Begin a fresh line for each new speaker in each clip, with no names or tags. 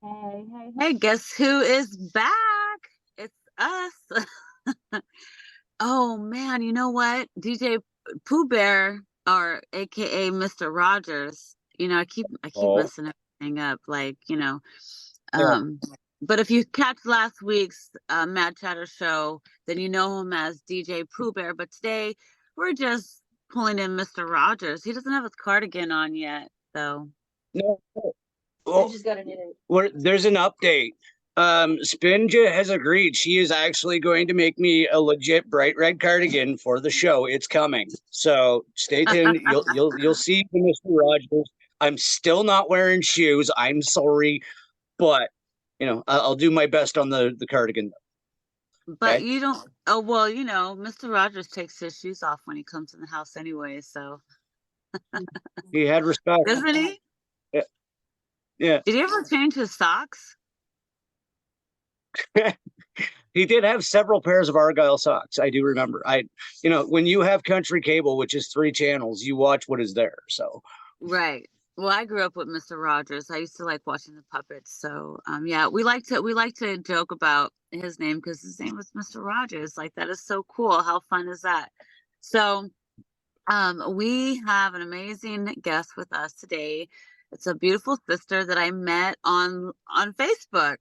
Hey, guess who is back? It's us. Oh man, you know what? DJ Pooh Bear, or AKA Mr. Rogers. I keep
Oh,
messing everything up.
yeah.
Um, but if you catch last week's Mad Chatter show, then you know him as DJ Pooh Bear. But today we're just pulling in Mr. Rogers. He doesn't have his cardigan on yet, though.
No. Well, there's an update. Spinja has agreed. She is actually going to make me a legit bright red cardigan for the show. It's coming. So stay tuned. You'll see Mr. Rogers. I'm still not wearing shoes. I'm sorry, but I'll do my best on the cardigan.
But
Okay.
you don't. Oh well, Mr. Rogers takes his shoes off when he comes in the house anyway. So
He had respect.
doesn't he?
Yeah. Yeah.
Did he ever change his socks?
He did have several pairs of Argyle socks. I do remember. When you have country cable, which is 3 channels, you watch what is there. So
Right. Well, I grew up with Mr. Rogers. I used to like watching the puppets. So yeah, we like to joke about his name because his name was Mr. Rogers. Like that is so cool. How fun is that? So we have an amazing guest with us today. It's a beautiful sister that I met on Facebook.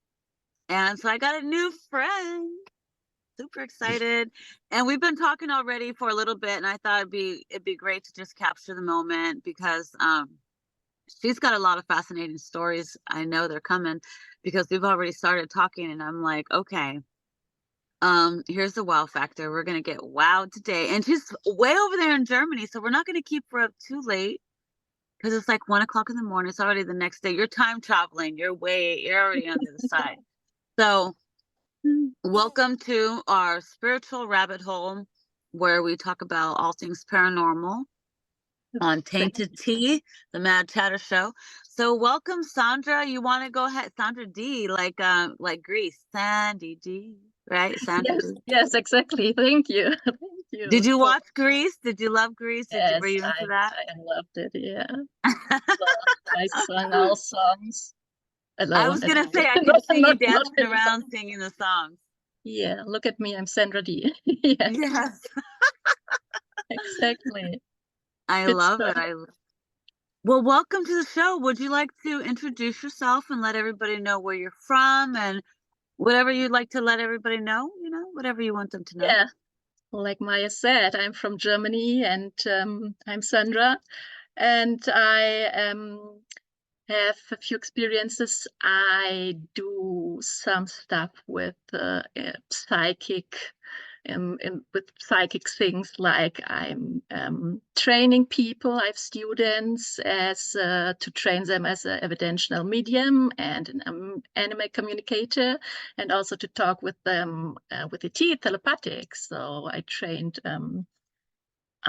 And so I got a new friend. Super excited. And we've been talking already for a little bit, and I thought it'd be great to just capture the moment because she's got a lot of fascinating stories. I know they're coming because we've already started talking, and I'm like, okay, here's the wow factor. We're gonna get wowed today. And she's way over there in Germany, so we're not gonna keep her up too late because it's like 1 o'clock in the morning. It's already the next day. You're time traveling. You're already on the other side. So welcome to our spiritual rabbit hole where we talk about all things paranormal on Tainted Tea, the Mad Chatter Show. So welcome, Sandra. You want to go ahead, Sandra D, like Greece, Sandy D, right? Sandra
Yes,
D.
yes, exactly. Thank you. Thank
Did
you
you
for
watch Greece? Did you love Greece? Were
yes,
you into that?
I loved it. Yeah. So I sang all songs.
I
Alone.
was gonna say I could see you
Not
dancing
with the
around
song.
singing the songs.
Yeah, look at me, I'm Sandra D. Yeah,
Yes,
exactly.
I
Good
love
stuff.
it. Well, welcome to the show. Would you like to introduce yourself and let everybody know where you're from and whatever you'd like to let everybody know, whatever you want them to know?
Yeah, like Maya said, I'm from Germany and I'm Sandra, and I have a few experiences. I do some stuff with psychic with psychic things, like I'm training people. I have students as to train them as an evidential medium and an anime communicator, and also to talk with them with the telepathic. So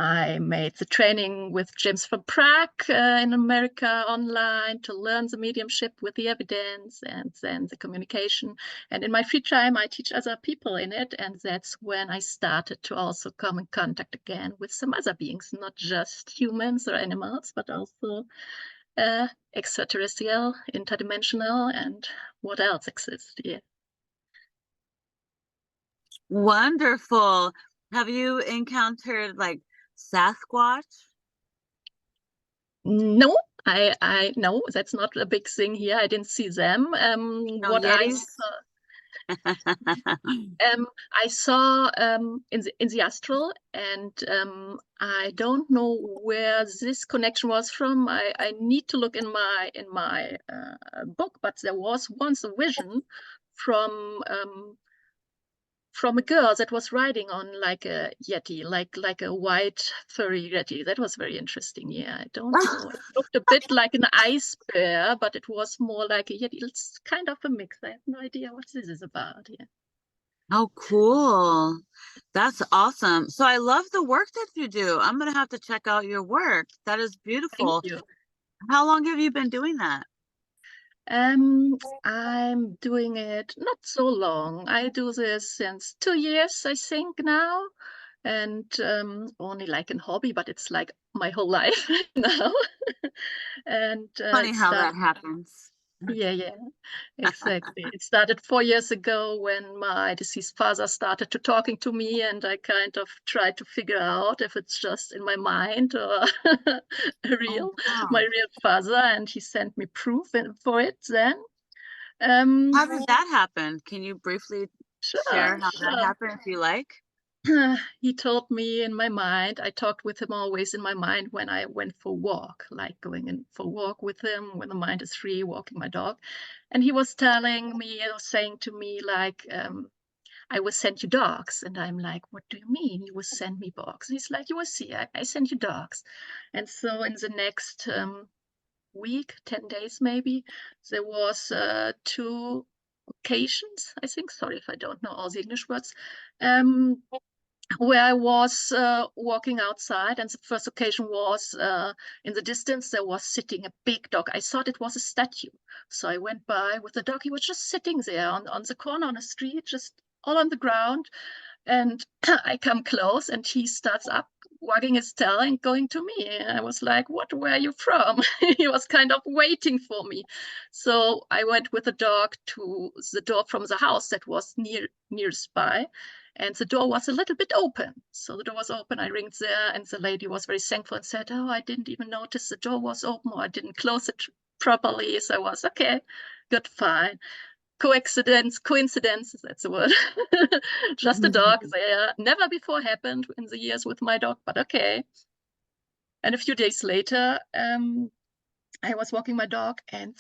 I made the training with James from Prague in America online to learn the mediumship with the evidence and then the communication. And in my free time, I teach other people in it. And that's when I started to also come in contact again with some other beings, not just humans or animals, but also extraterrestrial, interdimensional, and what else exists here.
Wonderful. Have you encountered like Sasquatch?
No, I no, that's not a big thing here. I didn't see them.
No
What I
Yetis?
saw I saw in the Astral, and I don't know where this connection was from. I need to look in my book, but there was once a vision from a girl that was riding on like a yeti, like a white furry yeti. That was very interesting. Yeah, I don't know. It looked a bit like an ice bear, but it was more like a yeti. It's kind of a mix. I have no idea what this is about. Yeah.
Oh, cool. That's awesome. So I love the work that you do. I'm gonna have to check out your work. That is
Thank
beautiful.
you.
How long have you been doing that?
I'm doing it not so long. I do this since 2 years, I think now, and only like a hobby, but it's like my whole life now. And
Funny
it
how
started.
that happens.
Yeah, exactly. It started 4 years ago when my deceased father started to talking to me, and I kind of tried to figure out if it's just in my mind or
Oh,
my
wow.
real father, and he sent me proof for it then.
How did that happen? Can you briefly
Sure,
share how that
sure.
happened if you like?
He told me in my mind, I talked with him always in my mind when I went for a walk, like going in for a walk with him when the mind is free, walking my dog. And he was telling me, or saying to me, like, I will send you dogs. And I'm like, what do you mean you will send me dogs? And he's like, you will see, I send you dogs. And so in the next week, 10 days maybe, there was 2 occasions, I think, sorry if I don't know all the English words, where I was walking outside, and the first occasion was in the distance there was sitting a big dog. I thought it was a statue, so I went by with the dog. He was just sitting there on the corner on the street, just all on the ground. And I come close, and he starts up, wagging his tail and going to me. And I was like, "What? Where are you from?" He was kind of waiting for me. So I went with the dog to the door from the house that was nearest by, and the door was a little bit open. So the door was open. I ringed there, and the lady was very thankful and said, "Oh, I didn't even notice the door was open, or I didn't close it properly." So I was okay, good, fine. Coincidence, that's the word. Just a dog there. Never before happened in the years with my dog, but okay. And a few days later, I was walking my dog, and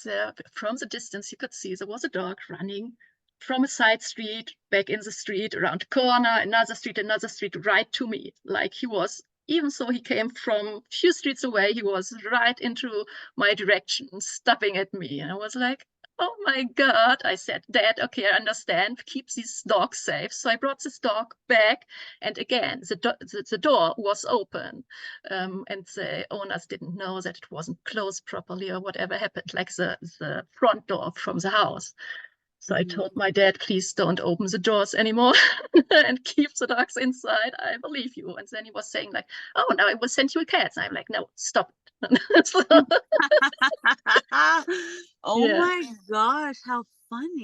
from the distance, you could see there was a dog running from a side street, back in the street, around a corner, another street, right to me. Like he was, even though he came from a few streets away, he was right into my direction, stopping at me. And I was like, oh my God. I said, Dad, okay, I understand. Keep this dog safe. So I brought this dog back. And again, the door was open. And the owners didn't know that it wasn't closed properly or whatever happened, like the front door from the house. So I told my dad, please don't open the doors anymore and keep the dogs inside. I believe you. And then he was saying like, oh, now I will send you a cat. And I'm like, no, stop it. So,
Oh
yeah,
my gosh, how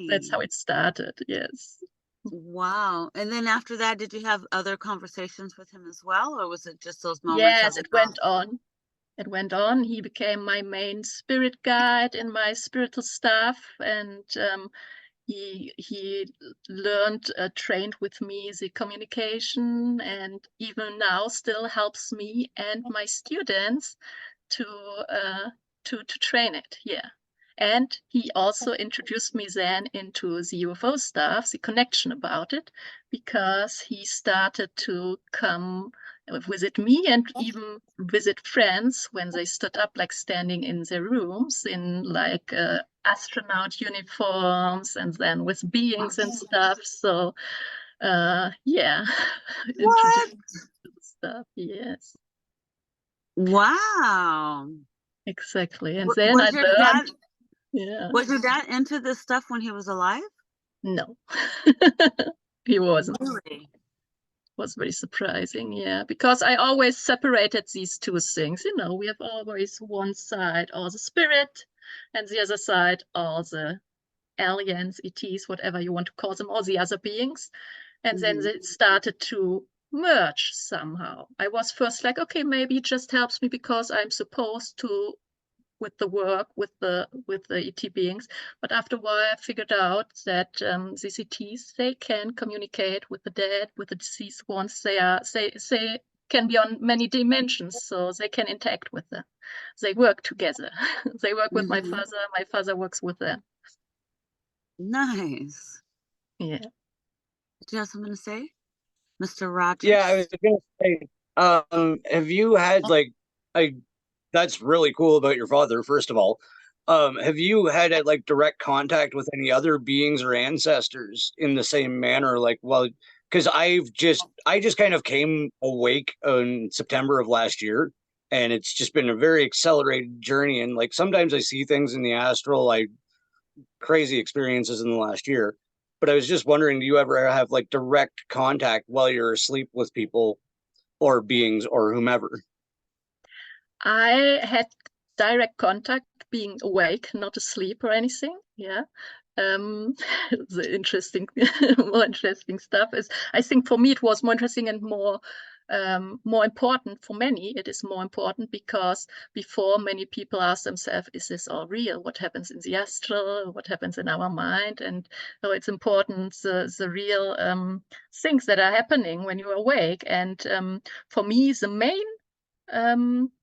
that's how
funny.
it started. Yes.
Wow. And then after that, did you have other conversations with him as well, or was it just those moments of
Yes,
the
it went
dog?
on. It went on. He became my main spirit guide in my spiritual staff, and he learned, trained with me the communication, and even now still helps me and my students to to train it. Yeah. And he also introduced me then into the UFO stuff, the connection about it, because he started to come visit me and even visit friends when they stood up, like standing in their rooms in like astronaut uniforms, and then with beings and stuff. So yeah,
What?
introduced to the stuff. Yes,
Wow.
exactly. And then I
Was your dad
learned, yeah,
into this stuff when he was alive?
no, he wasn't.
Really?
Was very surprising, yeah, because I always separated these two things. You know, we have always one side, all the spirit, and the other side, all the aliens, ETs, whatever you want to call them, all the other beings. And then
Mhm.
it started to merge somehow. I was first like, okay, maybe it just helps me because I'm supposed to with the work with the ET beings. But after a while, I figured out that these ETs, they can communicate with the dead, with the deceased ones. They can be on many dimensions, so they can interact with them. They work together. They work with my
Mhm.
father. My father works with them.
Nice.
Yeah.
Did you have something to say, Mr.
Yeah, I was
Rogers?
gonna say, have you had like, I that's really cool about your father, first of all. Have you had like direct contact with any other beings or ancestors in the same manner? Like, well, because I just kind of came awake in September of last year, and it's just been a very accelerated journey. And like sometimes I see things in the astral, like crazy experiences in the last year. But I was just wondering, do you ever have like direct contact while you're asleep with people or beings or whomever?
I had direct contact, being awake, not asleep or anything. Yeah. The interesting, more interesting stuff is, I think for me it was more interesting and more important. For many it is more important because before, many people ask themselves, is this all real? What happens in the astral? What happens in our mind? And so it's important, the real things that are happening when you're awake. And for me, the main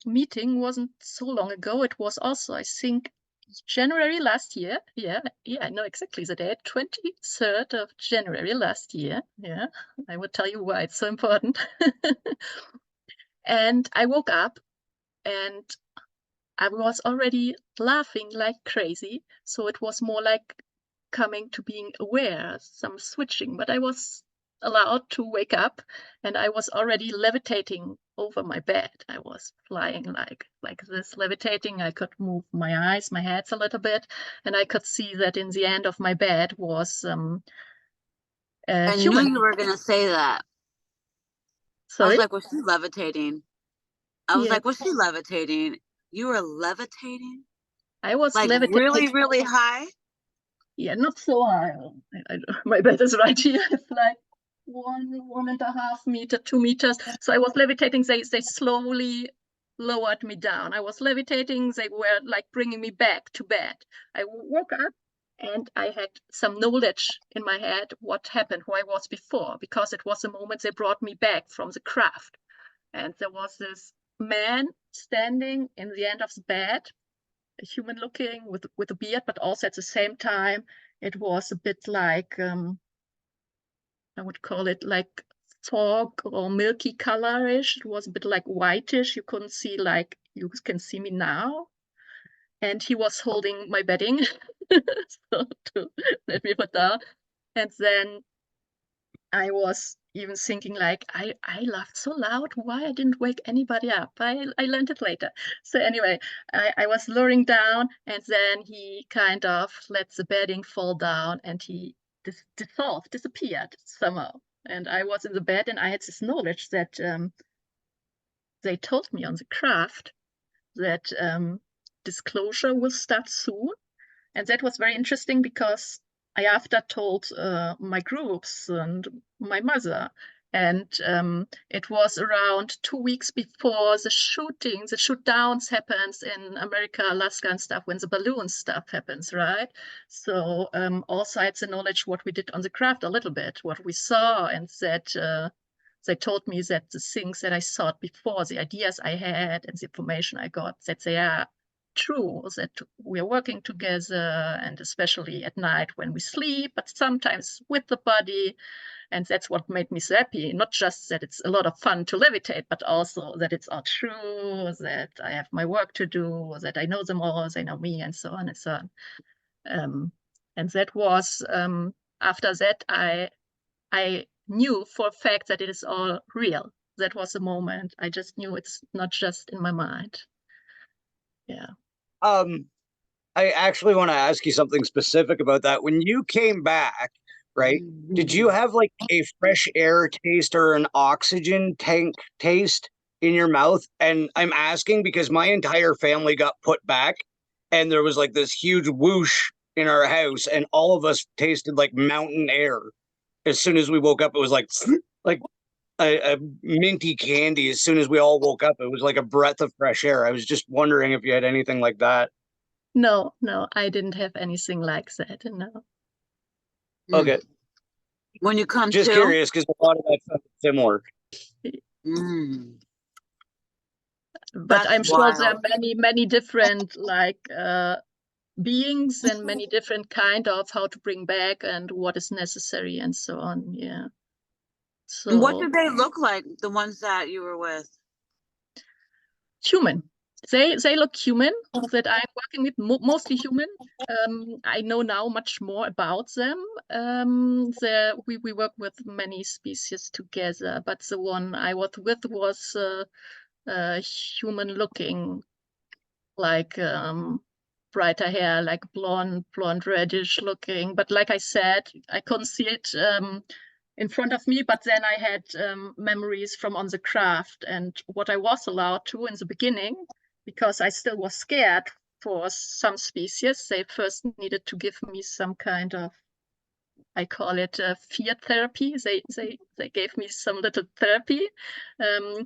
meeting wasn't so long ago. It was also, I think, January last year. Yeah, I know exactly the date, 23rd of January last year. Yeah, I would tell you why it's so important. And I woke up and I was already laughing like crazy. So it was more like coming to being aware, some switching, but I was allowed to wake up and I was already levitating over my bed. I was flying like this, levitating. I could move my eyes, my head a little bit, and I could see that in the end of my bed was
I
human.
knew you were gonna say that. I was
Sorry?
like, was she levitating? I was
Yeah.
like, was she levitating? You were levitating?
I was
Like
levitating.
really, really high?
Yeah, not so high. My bed is right here. It's like 1.5 meter, 2 meters. So I was levitating. They slowly lowered me down. I was levitating. They were like bringing me back to bed. I woke up and I had some knowledge in my head what happened, who I was before, because it was the moment they brought me back from the craft. And there was this man standing in the end of the bed, human looking with a beard, but also at the same time it was a bit like I would call it like fog or milky colorish. It was a bit like whitish. You couldn't see like you can see me now. And he was holding my bedding so to let me put down. And then I was even thinking like, I laughed so loud, why I didn't wake anybody up. I learned it later. So anyway, I was luring down and then he kind of let the bedding fall down and he disappeared somehow. And I was in the bed and I had this knowledge that they told me on the craft that disclosure will start soon. And that was very interesting because I after told my groups and my mother, and it was around 2 weeks before the shoot downs happens in America, Alaska and stuff, when the balloon stuff happens, right? So also I had the knowledge what we did on the craft a little bit, what we saw, and that they told me that the things that I thought before, the ideas I had and the information I got, that they are true, that we are working together, and especially at night when we sleep, but sometimes with the body. And that's what made me so happy. Not just that it's a lot of fun to levitate, but also that it's all true, that I have my work to do, that I know them all, they know me, and so on and so on. And that was, after that, I knew for a fact that it is all real. That was the moment. I just knew it's not just in my mind. Yeah.
I actually want to ask you something specific about that. When you came back, right, did you have like a fresh air taste or an oxygen tank taste in your mouth? And I'm asking because my entire family got put back and there was like this huge whoosh in our house and all of us tasted like mountain air. As soon as we woke up, it was like a minty candy. As soon as we all woke up, it was like a breath of fresh air. I was just wondering if you had anything like that.
No, I didn't have anything like that. No.
Okay.
When you come
just
to?
curious because a lot of that stuff is similar.
But I'm sure
wild.
there are many different like beings and many different kind of how to bring back and what is necessary and so on. Yeah. So
what did they look like, the ones that you were with?
Human. They look human. That I'm working with mostly human. I know now much more about them. We work with many species together, but the one I was with was human looking, like brighter hair, like blonde reddish looking. But like I said, I couldn't see it in front of me, but then I had memories from on the craft, and what I was allowed to in the beginning because I still was scared for some species. They first needed to give me some kind of, I call it fear therapy. They gave me some little therapy.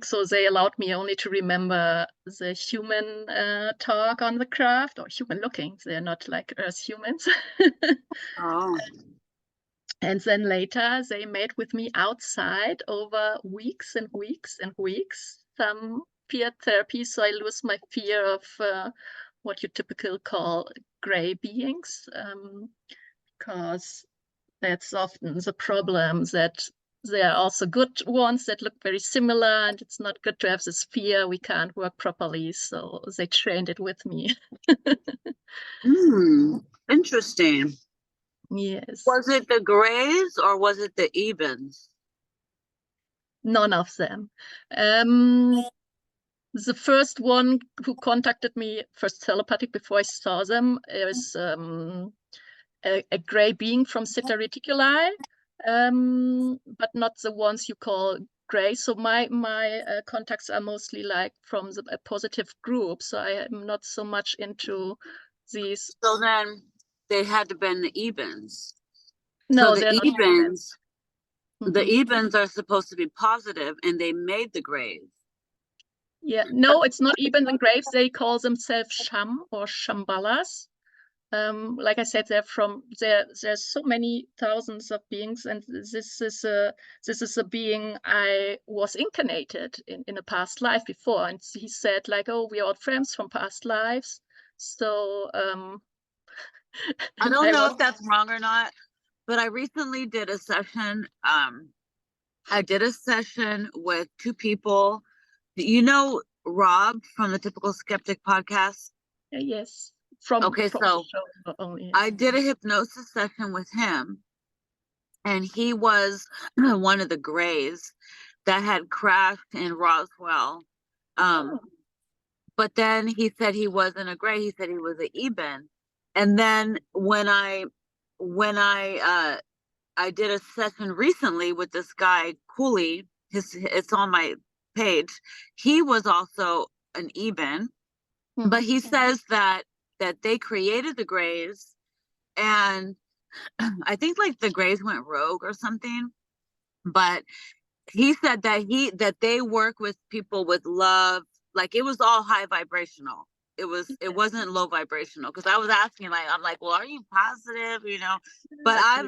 So they allowed me only to remember the human talk on the craft, or human looking. They're not like Earth humans.
Oh.
And then later they made with me outside over weeks and weeks and weeks some fear therapy. So I lose my fear of what you typically call gray beings, because that's often the problem, that there are also good ones that look very similar, and it's not good to have this fear we can't work properly. So they trained it with me.
Interesting.
Yes.
Was it the grays or was it the evens?
None of them. The first one who contacted me, first telepathic before I saw them, is a gray being from Zeta Reticuli, but not the ones you call gray. So my contacts are mostly like from a positive group. So I am not so much into these.
So then they had to been the evens.
No,
so
they're
the
not
evens, the
Mhm.
evens are supposed to be positive, and they made the grays.
Yeah, no, it's not even the graves. They call themselves Sham or Shambalas. Like I said, they're from there. There's so many thousands of beings, and this is a being I was incarnated in a past life before. And he said, like, oh, we are all friends from past lives. So
I don't know if that's wrong or not, but I recently did a session. I did a session with two people. You know Rob from the Typical Skeptic podcast?
Yes, from
Okay,
from
so
the show only.
I did a hypnosis session with him, and he was one of the grays that had crashed in Roswell. But then he said he wasn't a gray. He said he was an Eben. And then when I did a session recently with this guy Cooley, it's on my page. He was also an Eben, but he says that they created the grays, and I think like the grays went rogue or something. But he said that they work with people with love, like it was all high vibrational. It wasn't low vibrational, because I was asking, like, I'm like, well, are you positive, but I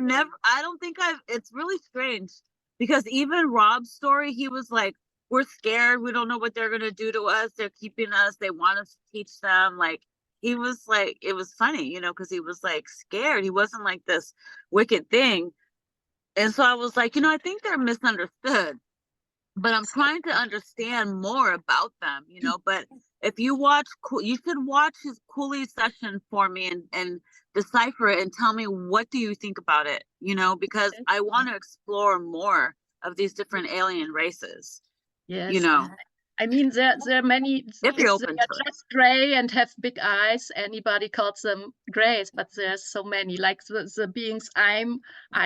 don't think it's really strange, because even Rob's story, he was like, we're scared, we don't know what they're gonna do to us, they're keeping us, they want us to teach them, like he was like, it was funny, because he was like scared, he wasn't like this wicked thing. And so I was like, I think they're misunderstood, but I'm trying to understand more about them, but if you you should watch his Cooley session for me and decipher it and tell me, what do you think about it, because I want to explore more of these different alien races.
Yes. I mean, there are many.
If you're open
They're
to it.
just gray and have big eyes. Anybody calls them grays, but there's so many. Like the beings I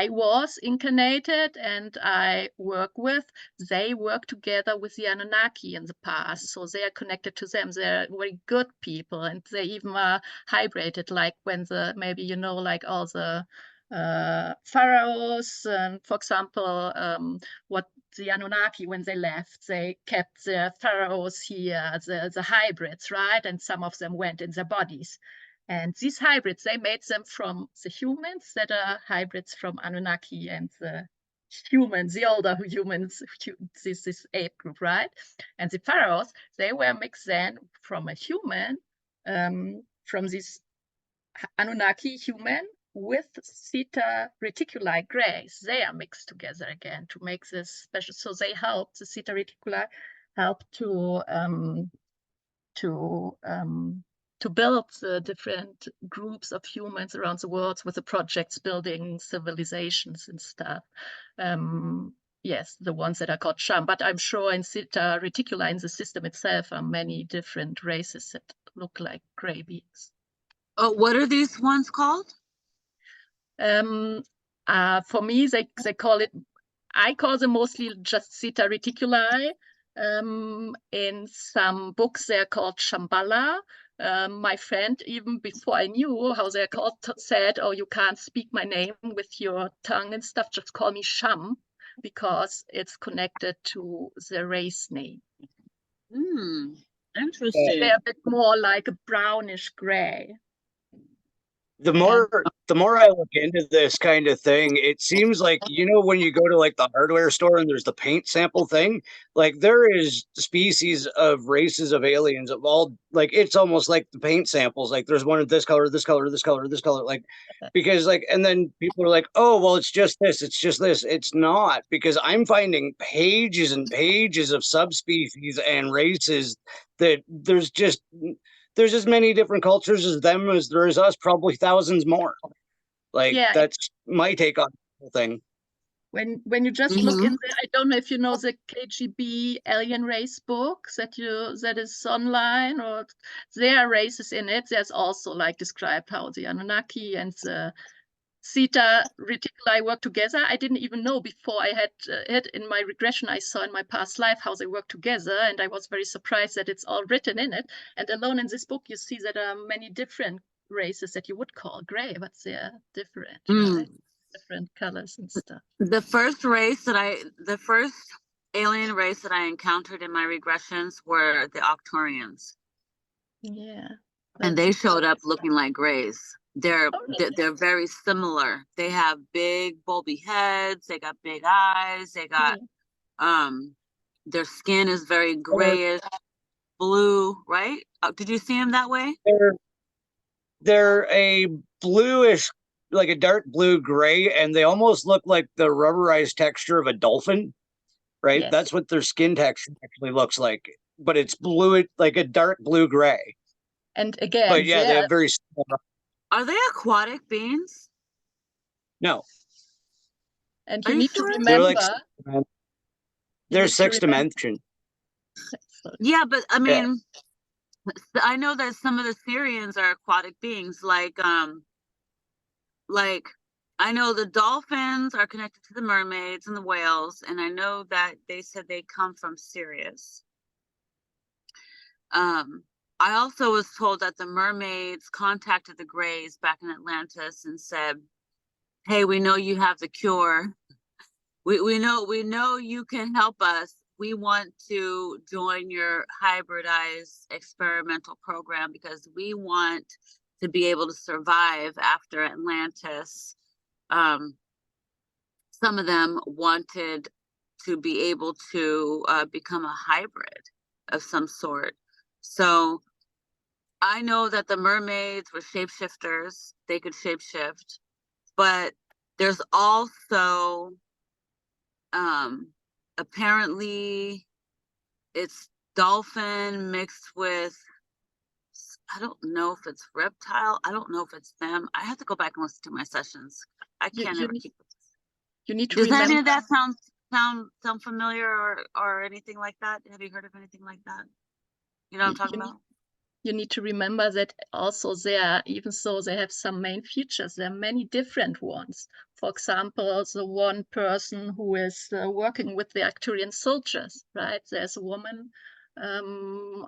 was incarnated and I work with, they work together with the Anunnaki in the past, so they are connected to them. They're very good people, and they even are hybrided. Like when maybe like all the pharaohs, and for example, what the Anunnaki, when they left, they kept their pharaohs here, the hybrids, right? And some of them went in their bodies. And these hybrids, they made them from the humans that are hybrids from Anunnaki, and the humans, the older humans, this ape group, right? And the pharaohs, they were mixed then from a human, from this Anunnaki human with Zeta Reticuli grays. They are mixed together again to make this special. So they help, the Zeta Reticuli help to build the different groups of humans around the world with the projects building civilizations and stuff. Yes, the ones that are called Sham, but I'm sure in Zeta Reticuli, in the system itself, are many different races that look like gray beings.
Oh, what are these ones called?
For me, they call it, I call them mostly just Zeta Reticuli. In some books, they're called Shambhala. My friend, even before I knew how they're called, said, "Oh, you can't speak my name with your tongue and stuff. Just call me Sham, because it's connected to the race name."
Interesting.
They're a bit more like a brownish gray.
The more I look into this kind of thing, it seems like, you know, when you go to like the hardware store and there's the paint sample thing, like there is species of races of aliens of all, like it's almost like the paint samples, like there's one of this color, this color, this color, this color, like, because like, and then people are like, oh well, it's just this, it's just this. It's not, because I'm finding pages and pages of subspecies and races that there's as many different cultures as them as there is us, probably thousands more. Like,
Yeah,
that's my take on the whole thing.
when you just look in the, I don't know if you know the KGB alien race book that is online, or there are races in it. There's also like described how the Anunnaki and the Theta Reticuli work together. I didn't even know before I had it in my regression. I saw in my past life how they work together, and I was very surprised that it's all written in it. And alone in this book, you see that there are many different races that you would call gray, but they're different, right? Different colors and stuff.
The first alien race that I encountered in my regressions were the Octurians.
Yeah.
And they showed up looking like grays. They're
really?
they're very similar. They have big bulby heads, they got big eyes, they got their skin is very grayish, blue, right? Did you see them that way?
They're a bluish, like a dark blue gray, and they almost look like the rubberized texture of a dolphin, right?
Yes.
That's what their skin texture actually looks like, but it's blue, like a dark blue gray.
And again,
but yeah, they have very similar.
Are they aquatic beings?
No.
And you need to remember,
they're sixth dimension.
Yeah, but I mean, I know that some of the Syrians are aquatic beings, like I know the dolphins are connected to the mermaids and the whales, and I know that they said they come from Sirius. I also was told that the mermaids contacted the Greys back in Atlantis and said, "Hey, we know you have the cure. We know you can help us. We want to join your hybridized experimental program because we want to be able to survive after Atlantis." Some of them wanted to be able to become a hybrid of some sort. So I know that the mermaids were shapeshifters. They could shapeshift, but there's also apparently it's dolphin mixed with, I don't know if it's reptile. I don't know if it's them. I have to go back and listen to my sessions. I can't ever keep it.
You need to
Does
remember.
any of that sound familiar or anything like that? Have you heard of anything like that? You know what I'm talking about?
You need to remember that also there, even though they have some main features, there are many different ones. For example, the one person who is working with the Arcturian soldiers, right? There's a woman, an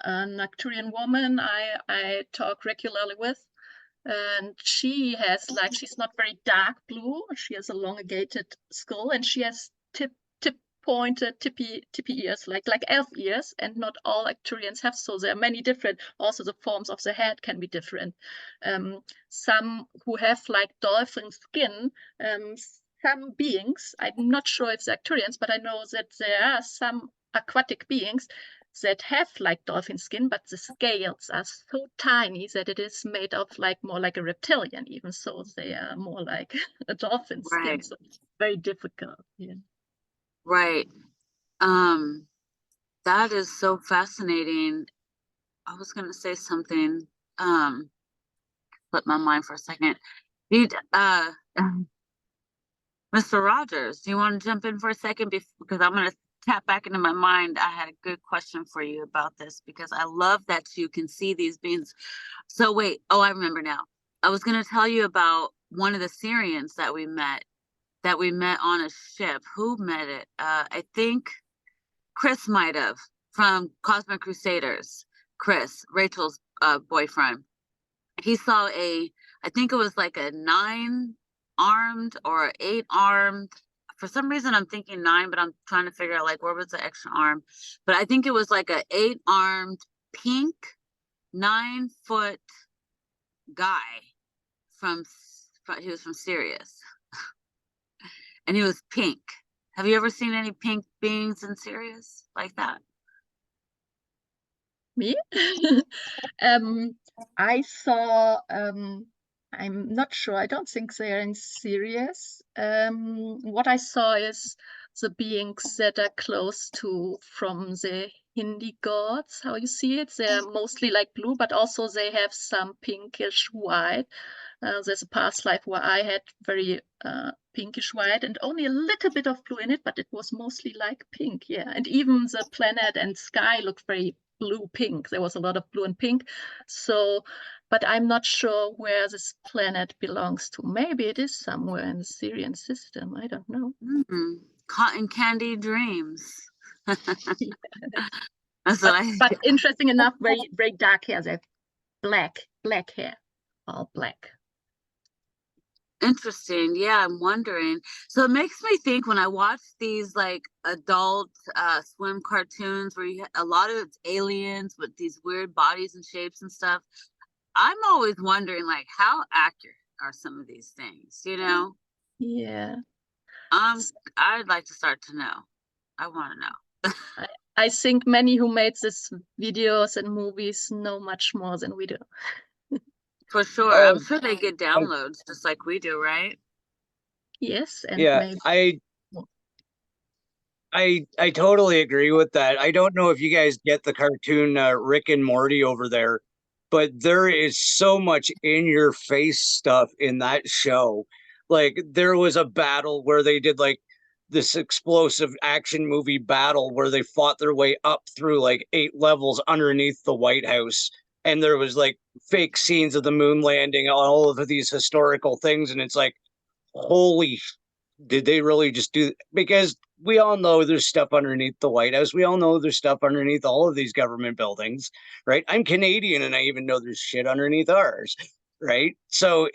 Arcturian woman I talk regularly with, and she has she's not very dark blue. She has elongated skull, and she has pointed tippy ears, like elf ears, and not all Arcturians have. So there are many different. Also, the forms of the head can be different. Some who have like dolphin skin. Some beings, I'm not sure if they're Arcturians, but I know that there are some aquatic beings that have like dolphin skin, but the scales are so tiny that it is made of like more like a reptilian, even so they are more like a dolphin skin. So it's very difficult. Yeah.
Right. That is so fascinating. I was gonna say something. Put my mind for a second. Mr. Rogers, do you want to jump in for a second? Because I'm gonna tap back into my mind. I had a good question for you about this because I love that you can see these beings. So wait, I remember now. I was gonna tell you about one of the Syrians that we met on a ship. Who met it? I think Chris might have, from Cosmic Crusaders. Chris, Rachel's boyfriend. He saw I think it was like a 9-armed or 8-armed. For some reason, I'm thinking 9, but I'm trying to figure out like where was the extra arm. But I think it was like a 8-armed pink 9-foot guy he was from Sirius. And he was pink. Have you ever seen any pink beings in Sirius like that?
Me? I saw, I'm not sure, I don't think they're in Sirius. What I saw is the beings that are close from the Hindi gods, how you see it. They're mostly like blue, but also they have some pinkish white. There's a past life where I had very pinkish white and only a little bit of blue in it, but it was mostly like pink, yeah. And even the planet and sky looked very blue pink. There was a lot of blue and pink. So, but I'm not sure where this planet belongs to. Maybe it is somewhere in the Sirian system. I don't know.
Cotton candy dreams.
That's but interesting enough, very, very dark hair. They have black hair, all black.
Interesting. Yeah, I'm wondering. So it makes me think when I watch these like adult swim cartoons where a lot of it's aliens with these weird bodies and shapes and stuff. I'm always wondering like how accurate are some of these things, you know?
Yeah.
I'd like to start to know. I want to know.
I think many who made these videos and movies know much more than we do.
For sure. I'm sure they get downloads just like we do, right?
Yes. And
yeah,
maybe...
I totally agree with that. I don't know if you guys get the cartoon Rick and Morty over there, but there is so much in your face stuff in that show. Like there was a battle where they did like this explosive action movie battle where they fought their way up through like 8 levels underneath the White House. And there was like fake scenes of the moon landing, all of these historical things. And it's like, holy, did they really just do? Because we all know there's stuff underneath the White House. We all know there's stuff underneath all of these government buildings, right? I'm Canadian and I even know there's shit underneath ours, right? So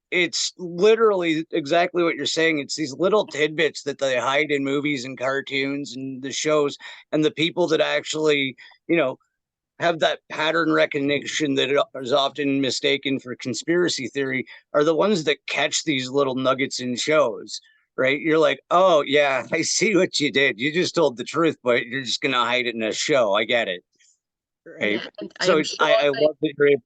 it's literally exactly what you're saying. It's these little tidbits that they hide in movies and cartoons and the shows, and the people that actually, have that pattern recognition that is often mistaken for conspiracy theory are the ones that catch these little nuggets in shows, right? You're like, oh yeah, I see what you did. You just told the truth, but you're just going to hide it in a show. I get it. Right.
Yeah,
so I love that you're able.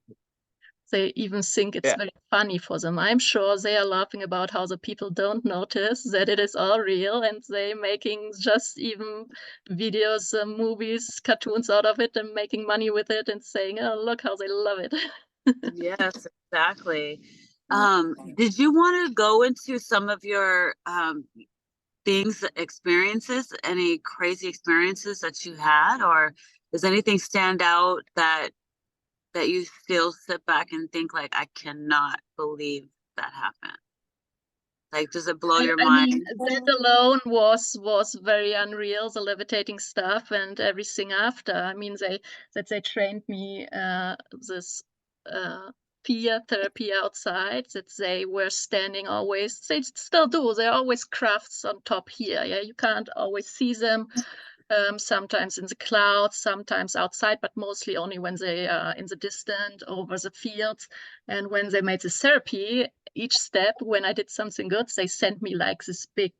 They even think it's very funny for them. I'm sure they are laughing about how the people don't notice that it is all real, and they making just even videos, movies, cartoons out of it and making money with it and saying, oh, look how they love it.
Yes, exactly. Did you want to go into some of your experiences, any crazy experiences that you had, or does anything stand out that you still sit back and think like, I cannot believe that happened? Like, does it blow your mind?
I mean, that alone was very unreal, the levitating stuff and everything after. I mean, they trained me this fear therapy outside, that they were standing always, they still do, there are always crafts on top here. Yeah, you can't always see them. Sometimes in the clouds, sometimes outside, but mostly only when they are in the distant over the fields. And when they made the therapy, each step, when I did something good, they sent me like this big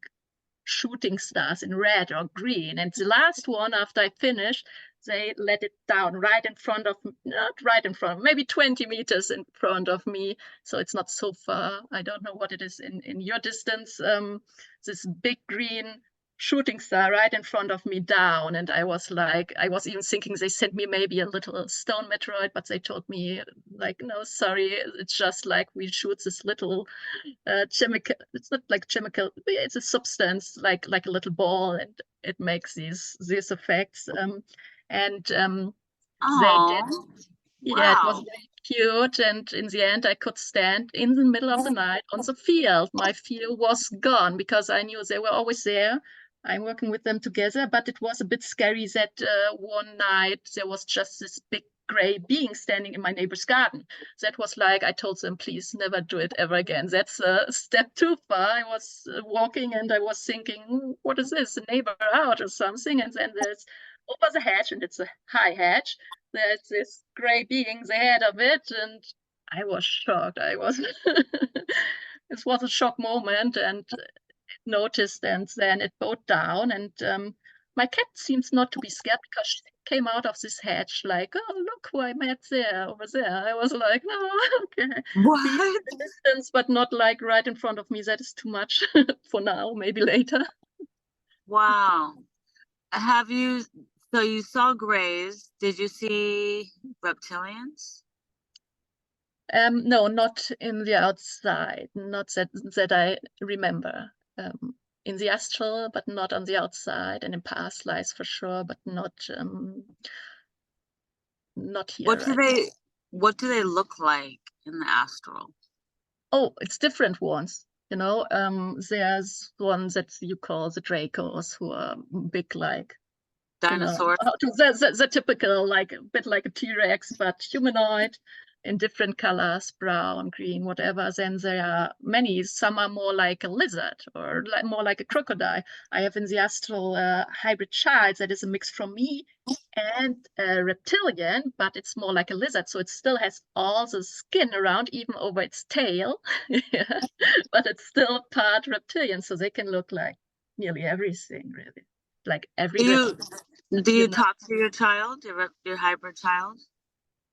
shooting stars in red or green. And the last one, after I finished, they let it down right in front of, not right in front, maybe 20 meters in front of me. So it's not so far. I don't know what it is in your distance. This big green shooting star right in front of me down, and I was even thinking they sent me maybe a little stone meteoroid, but they told me like, no, sorry, it's just like we shoot this little chemical, it's not like chemical, it's a substance like a little ball, and it makes these effects. They did. Yeah, it was very cute, and in the end I could stand in the middle of the night on the field. My fear was gone because I knew they were always there. I'm working with them together, but it was a bit scary that one night there was just this big gray being standing in my neighbor's garden. That was like, I told them, please never do it ever again. That's a step too far. I was walking and I was thinking, what is this, a neighbor out or something? And then there's over the hedge, and it's a high hedge, there's this gray being the head of it, and I was shocked. I was this was a shock moment, and noticed, and then it bowed down, and my cat seems not to be scared because she came out of this hedge like, oh, look who I met there, over there. I was like, no, okay.
What?
Be in the distance, but not like right in front of me. That is too much for now, maybe later.
Wow. Have you, so you saw grays. Did you see reptilians?
No, not in the outside, not that I remember. In the astral, but not on the outside, and in past lives for sure, but not here.
What do they look like in the astral?
Oh, it's different ones. You know, there's ones that you call the Dracos, who are big, like
Dinosaurs?
the typical, like a bit like a T-Rex, but humanoid, in different colors, brown, green, whatever. Then there are many. Some are more like a lizard or more like a crocodile. I have in the astral hybrid child that is a mix from me and a reptilian, but it's more like a lizard. So it still has all the skin around, even over its tail. Yeah. But it's still part reptilian. So they can look like nearly everything, really. Like every
Do you talk to your child, your hybrid child?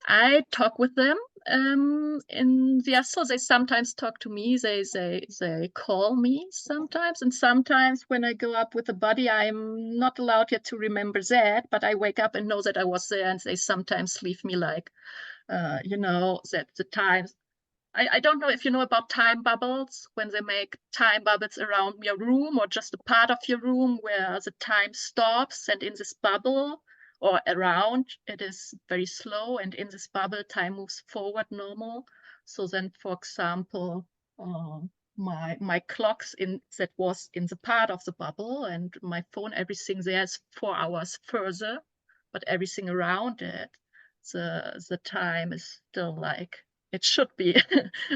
I talk with them in the astral. They sometimes talk to me. They call me sometimes, and sometimes when I go up with the body, I'm not allowed yet to remember that, but I wake up and know that I was there, and they sometimes leave me like, that the times. I don't know if you know about time bubbles, when they make time bubbles around your room or just a part of your room where the time stops, and in this bubble or around it is very slow, and in this bubble time moves forward normal. So then, for example, my clocks that was in the part of the bubble, and my phone, everything there is 4 hours further, but everything around it, the time is still like it should be.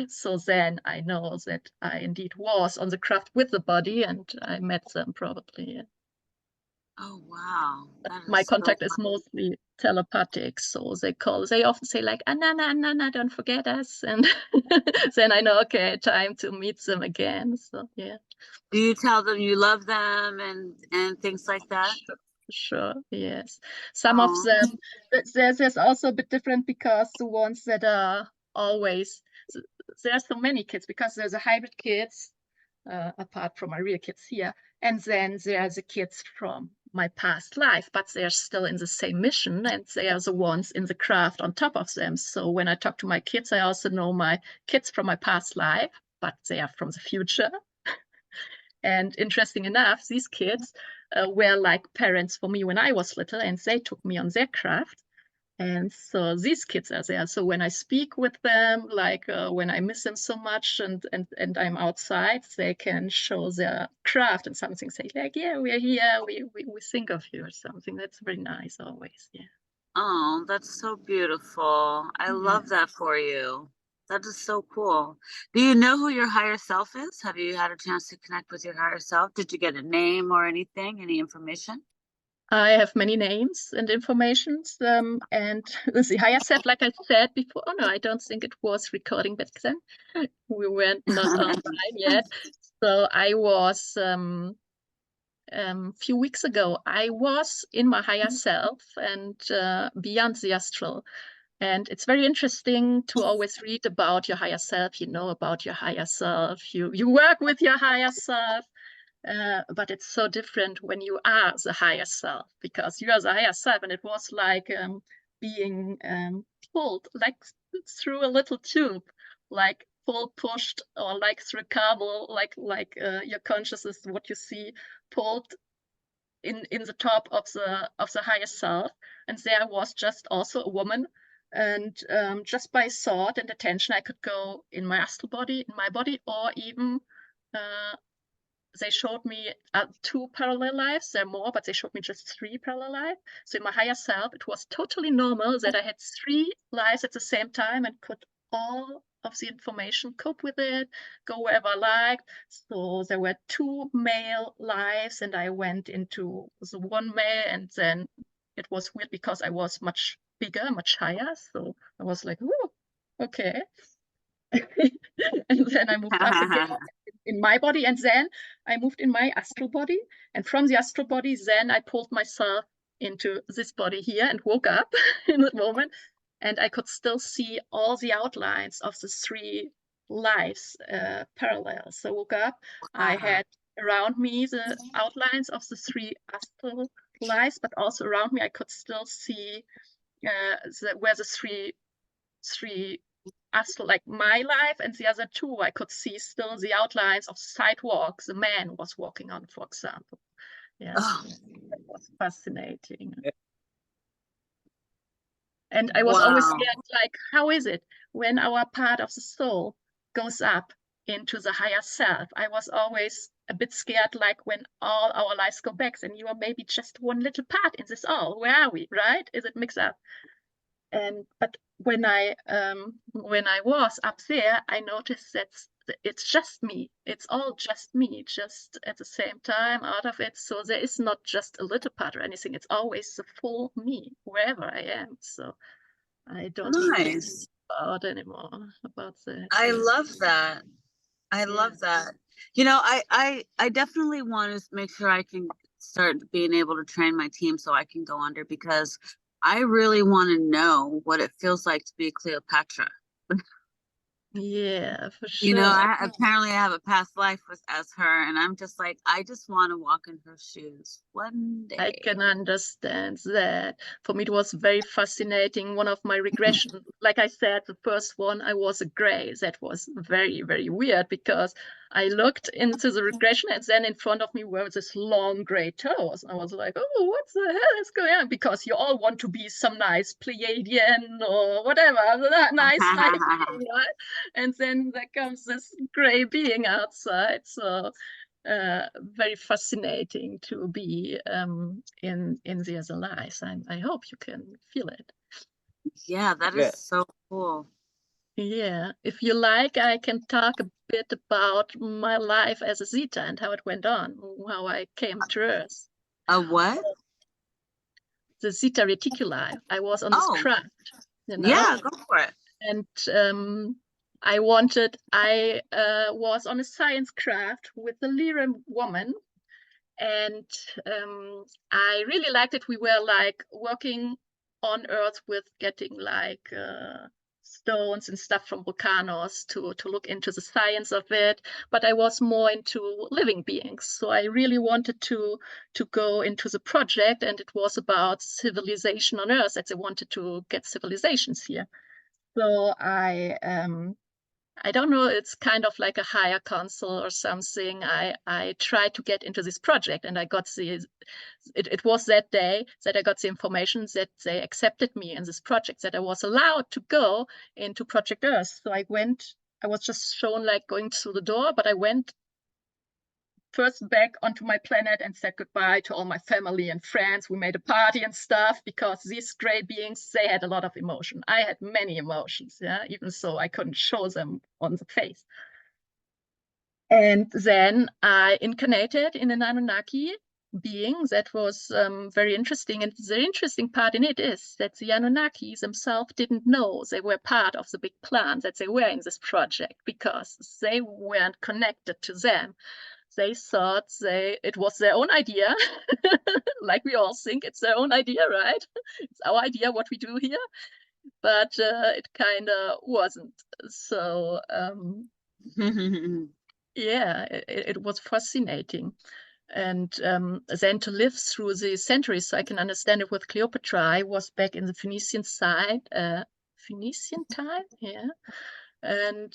So then I know that I indeed was on the craft with the body, and I met them probably.
Oh, wow.
My contact
so
is mostly telepathic. So they often say like, Anana, don't forget us. And then I know, okay, time to meet them again. So yeah.
Do you tell them you love them and things like that?
Sure, yes. Some of them, there's also a bit different, because the ones that are always, there are so many kids, because there's a hybrid kids, apart from my real kids here, and then there are the kids from my past life, but they're still in the same mission, and they are the ones in the craft on top of them. So when I talk to my kids, I also know my kids from my past life, but they are from the future. And interesting enough, these kids were like parents for me when I was little, and they took me on their craft. And so these kids are there. So when I speak with them, like when I miss them so much, and I'm outside, they can show their craft and something, say like, yeah, we're here, we think of you or something. That's very nice always. Yeah.
Oh, that's so beautiful. I love that for you. That is so cool. Do you know who your higher self is? Have you had a chance to connect with your higher self? Did you get a name or anything, any information?
I have many names and informations, and the higher self, like I said before, oh no, I don't think it was recording back then. We weren't not online yet. So I was few weeks ago, I was in my higher self and beyond the astral. And it's very interesting to always read about your higher self, about your higher self. You work with your higher self, but it's so different when you are the higher self, because you are the higher self, and it was like being pulled like through a little tube, like pushed, or like through a cable, like your consciousness, what you see, pulled in the top of the higher self. And there was just also a woman, and just by thought and attention, I could go in my astral body, in my body, or even they showed me 2 parallel lives. There are more, but they showed me just 3 parallel lives. So in my higher self, it was totally normal that I had 3 lives at the same time and could all of the information cope with it, go wherever I liked. So there were 2 male lives, and I went into the one male, and then it was weird because I was much bigger, much higher. So I was like, "Ooh, okay." And then I moved up again in my body, and then I moved in my astral body, and from the astral body, then I pulled myself into this body here and woke up in that moment, and I could still see all the outlines of the 3 lives parallel. So I woke up, I had around me the outlines of the 3 astral lives, but also around me I could still see where the three astral, like my life, and the other 2 I could see still the outlines of sidewalks the man was walking on, for example. Yeah, that was fascinating. And I was always scared, like, how is it when our part of the soul goes up into the higher self? I was always a bit scared, like, when all our lives go back, then you are maybe just one little part in this all. Where are we, right? Is it mixed up? But when I was up there, I noticed that it's just me. It's all just me, just at the same time out of it. So there is not just a little part or anything. It's always the full me, wherever I am. So I don't need to think about anymore about that.
I love that. I love that. You know, I definitely want to make sure I can start being able to train my team so I can go under, because I really want to know what it feels like to be Cleopatra.
Yeah, for sure.
You know, apparently I have a past life as her, and I'm just like, I just want to walk in her shoes one day.
I can understand that. For me, it was very fascinating. One of my regression, like I said, the first one, I was a gray. That was very, very weird, because I looked into the regression, and then in front of me were this long gray toes. I was like, oh, what the hell is going on? Because you all want to be some nice Pleiadian or whatever, nice being, right? And then there comes this gray being outside. So very fascinating to be in the other lives. I hope you can feel it.
Yeah, that is so cool.
Yeah, if you like, I can talk a bit about my life as a Zeta and how it went on, how I came to Earth.
A what?
The Zeta Reticuli. I was on this craft, you know?
Yeah, go for it.
And I was on a science craft with a Lyra woman, and I really liked it. We were like working on Earth with getting like stones and stuff from volcanoes to look into the science of it, but I was more into living beings. So I really wanted to go into the project, and it was about civilization on Earth, that they wanted to get civilizations here. So I don't know, it's kind of like a higher council or something. I tried to get into this project, and I got it was that day that I got the information that they accepted me in this project, that I was allowed to go into Project Earth. So I was just shown like going through the door, but I went first back onto my planet and said goodbye to all my family and friends. We made a party and stuff, because these gray beings, they had a lot of emotion. I had many emotions, yeah, even so I couldn't show them on the face. And then I incarnated in an Anunnaki being. That was very interesting. And the interesting part in it is that the Anunnaki themselves didn't know they were part of the big plan, that they were in this project, because they weren't connected to them. They thought it was their own idea, like we all think it's their own idea, right? It's our idea what we do here, but it kind of wasn't. So yeah, it was fascinating. And then to live through the centuries, so I can understand it with Cleopatra. I was back in the Phoenician side, Phoenician time, yeah. And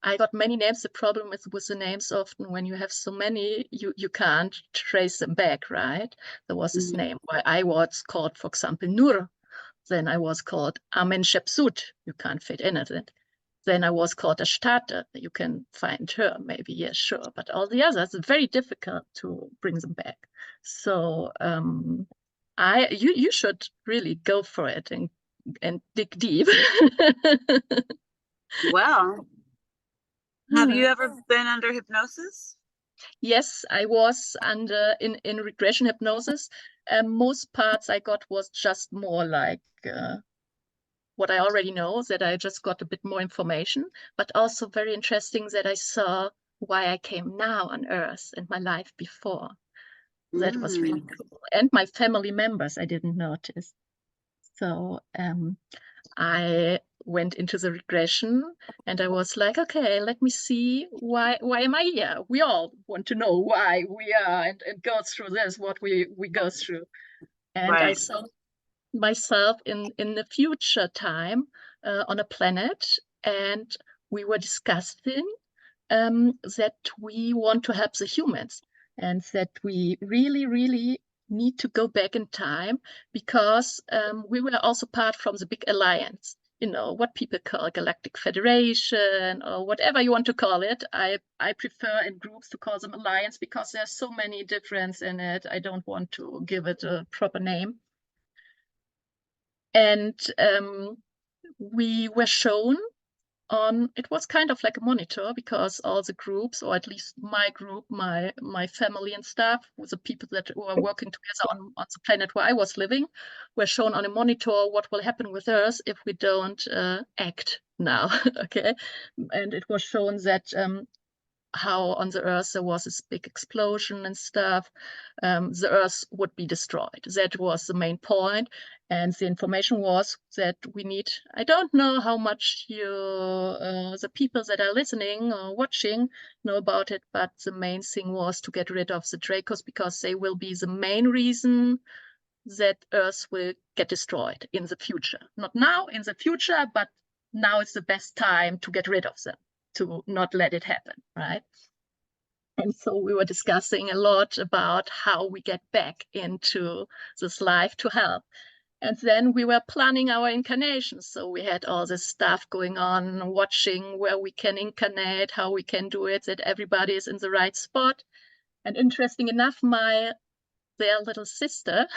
I got many names. The problem with the names, often when you have so many, you can't trace them back, right? There was this name where I was called, for example, Nur. Then I was called Amenhotep. You can't fit in it. then I was called a starter. You can find her, maybe, yes, sure. But all the others, it's very difficult to bring them back. So you should really go for it and dig deep.
Well, have you ever been under hypnosis?
Yes, I was under in regression hypnosis. Most parts I got was just more like what I already know, that I just got a bit more information, but also very interesting that I saw why I came now on Earth and my life before. That was really cool. And my family members I didn't notice. So I went into the regression and I was like, okay, let me see why am I here? We all want to know why we are and go through this, what we go through. And I saw myself in the future time on a planet, and we were discussing that we want to help the humans and that we really need to go back in time because we were also part from the big alliance, you know, what people call galactic federation or whatever you want to call it. I prefer in groups to call them alliance because there's so many differences in it. I don't want to give it a proper name. And we were shown on, it was kind of like a monitor because all the groups, or at least my group, my family and stuff, with the people that were working together on the planet where I was living, were shown on a monitor what will happen with us if we don't act now. Okay. And it was shown that how on the Earth there was this big explosion and stuff, the Earth would be destroyed. That was the main point. And the information was that we need, I don't know how much you, the people that are listening or watching know about it, but the main thing was to get rid of the Dracos because they will be the main reason that Earth will get destroyed in the future. Not now, in the future, but now is the best time to get rid of them, to not let it happen, right? And so we were discussing a lot about how we get back into this life to help. And then we were planning our incarnations. So we had all this stuff going on, watching where we can incarnate, how we can do it, that everybody is in the right spot. And interesting enough, their little sister,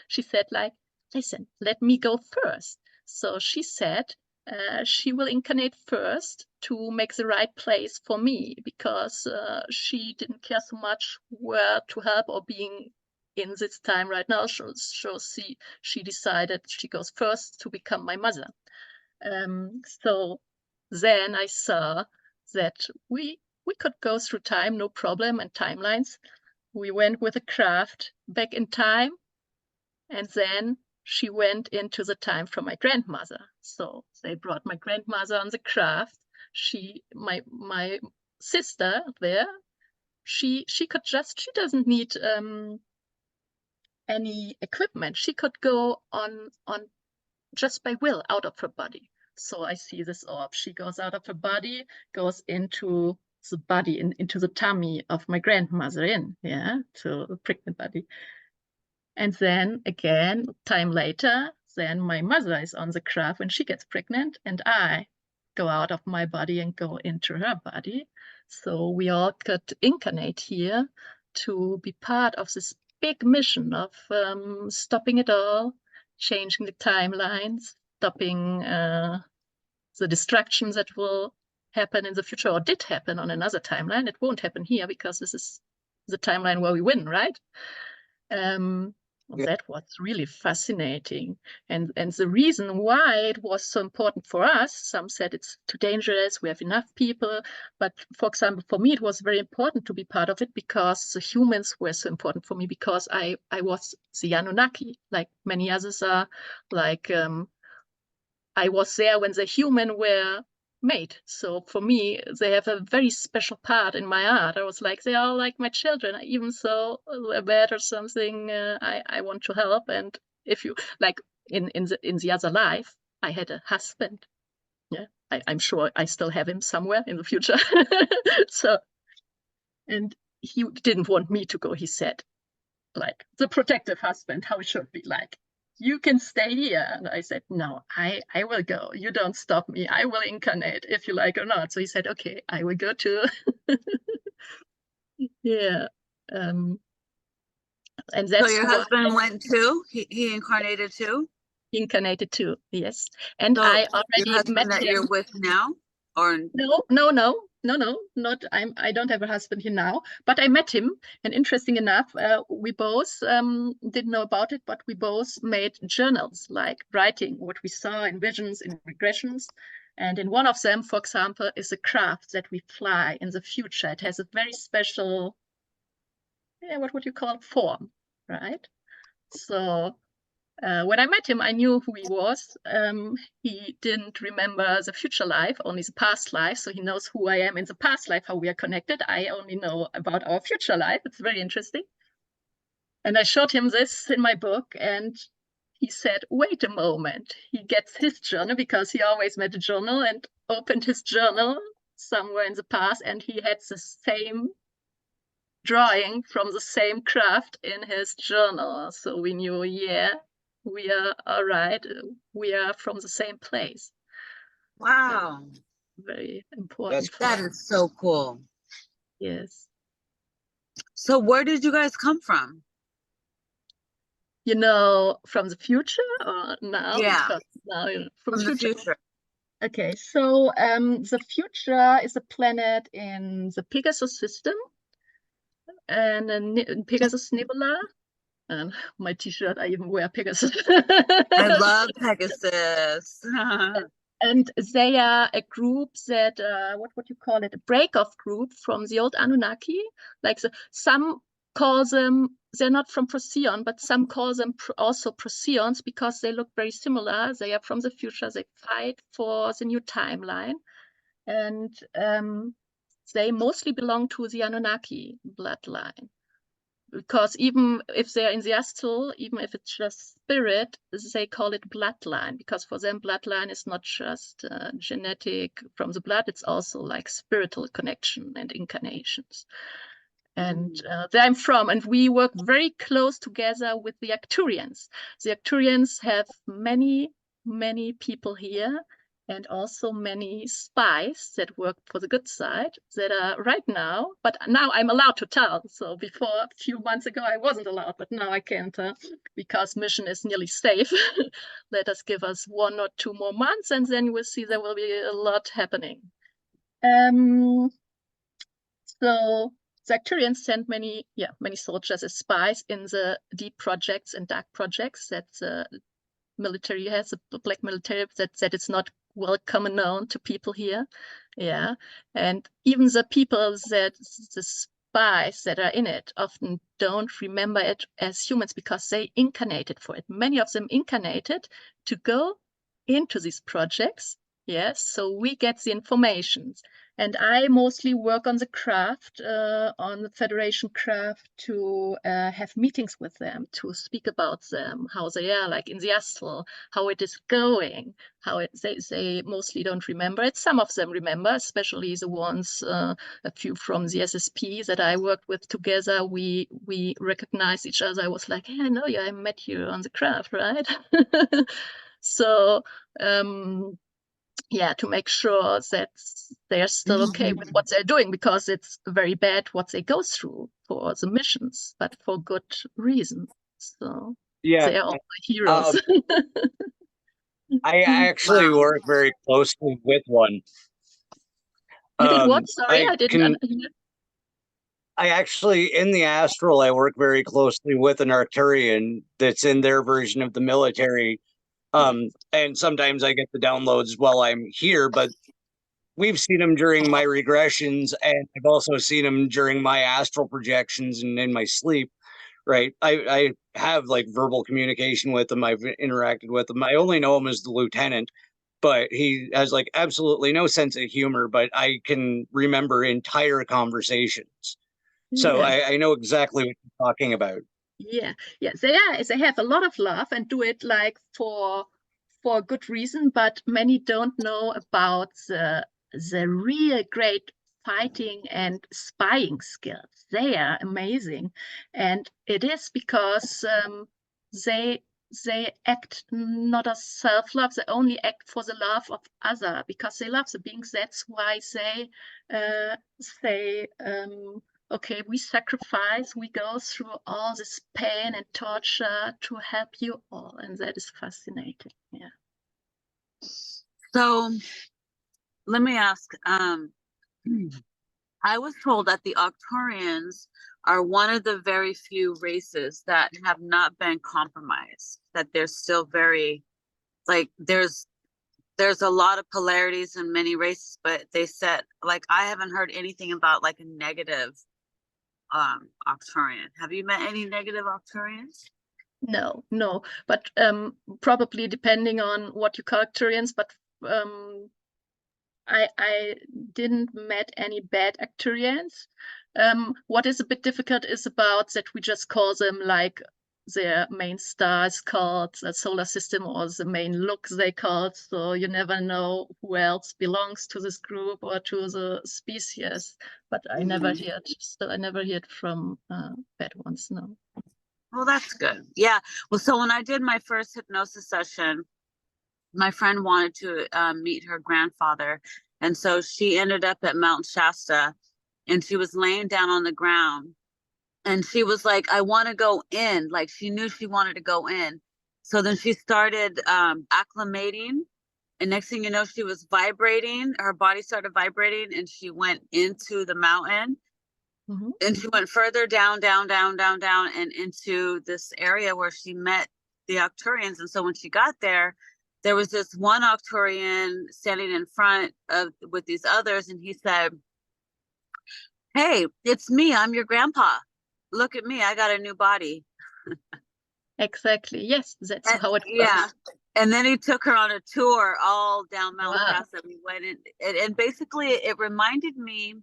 she said like, listen, let me go first. So she said she will incarnate first to make the right place for me because she didn't care so much where to help or being in this time right now. So she decided she goes first to become my mother. So then I saw that we could go through time, no problem, and timelines. We went with a craft back in time, and then she went into the time from my grandmother. So they brought my grandmother on the craft. My sister there, she doesn't need any equipment. She could go on just by will out of her body. So I see this orb. She goes out of her body, goes into the body, into the tummy of my grandmother to the pregnant body. And then again, time later, then my mother is on the craft when she gets pregnant, and I go out of my body and go into her body. So we all could incarnate here to be part of this big mission of stopping it all, changing the timelines, stopping the distractions that will happen in the future or did happen on another timeline. It won't happen here because this is the timeline where we win, right? That was really fascinating. And the reason why it was so important for us, some said it's too dangerous, we have enough people. But for example, for me, it was very important to be part of it because the humans were so important for me because I was the Anunnaki, like many others are, like I was there when the human were made. So for me, they have a very special part in my art. I was like, they are like my children. Even so they're bad or something, I want to help. And if you like in the other life, I had a husband. Yeah, I'm sure I still have him somewhere in the future. So, and he didn't want me to go. He said, like the protective husband, how it should be like. you can stay here. And I said, no, I will go. You don't stop me. I will incarnate if you like or not. So he said, okay, I will go too. Yeah. And
So
that's
your
why
husband went too? He incarnated too?
incarnated too. Yes. And
So
I
your
already met
husband that
him.
you're with now? Or
No, not I don't have a husband here now, but I met him, and interesting enough, we both didn't know about it, but we both made journals, like writing what we saw in visions, in regressions. And in one of them, for example, is a craft that we fly in the future. It has a very special, yeah, what would you call it, form, right? So when I met him, I knew who he was. He didn't remember the future life, only the past life. So he knows who I am in the past life, how we are connected. I only know about our future life. It's very interesting. And I showed him this in my book, and he said, wait a moment. He gets his journal because he always made a journal, and opened his journal somewhere in the past, and he had the same drawing from the same craft in his journal. So we knew, yeah, we are all right. We are from the same place.
wow.
Very important.
That is so cool.
Yes.
So where did you guys come from?
You know, from the future or now?
Yeah.
Because now, from
From the
future.
future.
Okay, so the future is a planet in the Pegasus system, and in Pegasus Nebula. And my t-shirt, I even wear Pegasus.
I love Pegasus.
And they are a group that, what would you call it? A break-off group from the old Anunnaki. Like some call them, they're not from Procyon, but some call them also Procyons because they look very similar. They are from the future. They fight for the new timeline. And they mostly belong to the Anunnaki bloodline. Because even if they're in the Astral, even if it's just spirit, they call it bloodline, because for them bloodline is not just genetic from the blood, it's also like spiritual connection and incarnations. And there I'm from, and we work very close together with the Arcturians. The Arcturians have many people here, and also many spies that work for the good side that are right now, but now I'm allowed to tell. So before, a few months ago, I wasn't allowed, but now I can't because mission is nearly safe. Let us give us 1 or 2 more months, and then we'll see there will be a lot happening. So the Arcturians sent many soldiers as spies in the deep projects and dark projects that the military has, the black military, that it's not welcome and known to people here. Yeah. And even the people that, the spies that are in it, often don't remember it as humans because they incarnated for it. Many of them incarnated to go into these projects. Yes, so we get the information. And I mostly work on the craft, on the Federation craft, to have meetings with them, to speak about them, how they are, like in the Astral, how it is going, how they mostly don't remember it. Some of them remember, especially the ones, a few from the SSP that I worked with together. We recognized each other. I was like, hey, I know you, I met you on the craft, right? So, yeah, to make sure that they're still okay with what they're doing, because it's very bad what they go through for the missions, but for good reason. So
Yeah.
they are all heroes.
I actually work very closely with one.
You did what? Sorry, I didn't.
I actually, in the Astral, I work very closely with an Arcturian that's in their version of the military. And sometimes I get the downloads while I'm here, but we've seen them during my regressions, and I've also seen them during my astral projections and in my sleep. Right. I have like verbal communication with him. I've interacted with him. I only know him as the lieutenant, but he has like absolutely no sense of humor, but I can remember entire conversations. So I know exactly what you're talking about.
Yeah, they have a lot of love and do it like for a good reason, but many don't know about the real great fighting and spying skills. They are amazing, and it is because they they act not as self-love, they only act for the love of other, because they love the beings. That's why they say, okay, we sacrifice, we go through all this pain and torture to help you all. And that is fascinating. Yeah.
So let me ask, I was told that the Arcturians are one of the very few races that have not been compromised, that they're still very, like, there's a lot of polarities in many races, but they said, like, I haven't heard anything about like a negative Arcturian. Have you met any negative Arcturians?
No, but probably depending on what you call Arcturians, but I didn't met any bad Arcturians. What is a bit difficult is about that we just call them like their main stars called the solar system, or the main look they called. So you never know who else belongs to this group or to the species. But I never heard from bad ones. No.
Well, that's good. Yeah. Well, so when I did my first hypnosis session, my friend wanted to meet her grandfather. And so she ended up at Mount Shasta, and she was laying down on the ground. And she was like, I want to go in. Like, she knew she wanted to go in. So then she started acclimating. And next thing you know, she was vibrating. Her body started vibrating, and she went into the mountain.
Mm-hmm.
And she went further down, and into this area where she met the Arcturians. And so when she got there, there was this one Arcturian standing in front of with these others, and he said, "Hey, it's me. I'm your grandpa. Look at me. I got a new body."
Exactly. Yes, that's how it works.
Yeah. And then he took her on a tour all down Mount Shasta. We went in, and basically it reminded me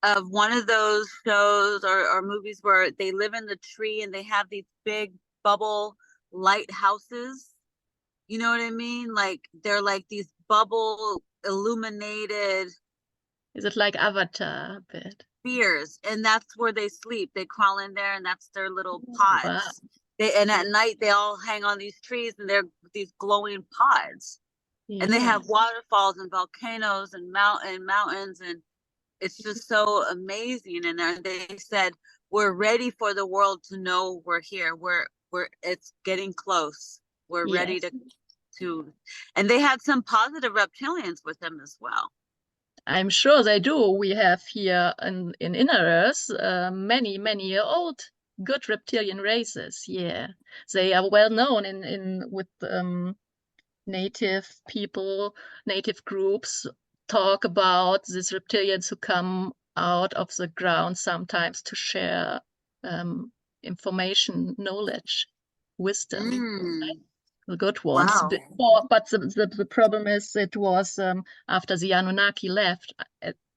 of one of those shows or movies where they live in the tree and they have these big bubble lighthouses. You know what I mean? Like, they're like these bubble illuminated.
Is it like Avatar a bit?
Spheres, and that's where they sleep. They crawl in there, and that's their little pods. Wow. And at night they all hang on these trees, and they're these glowing pods. Yeah. And they have waterfalls and volcanoes and mountains, and it's just so amazing. And they said, we're ready for the world to know we're here. It's getting close. We're ready to, and they had some positive reptilians with them as well.
I'm sure they do. We have here in Inner Earth many old good reptilian races. Yeah, they are well known with native people, native groups talk about these reptilians who come out of the ground sometimes to share information, knowledge, wisdom. The good ones. Wow. But the problem is, it was after the Anunnaki left,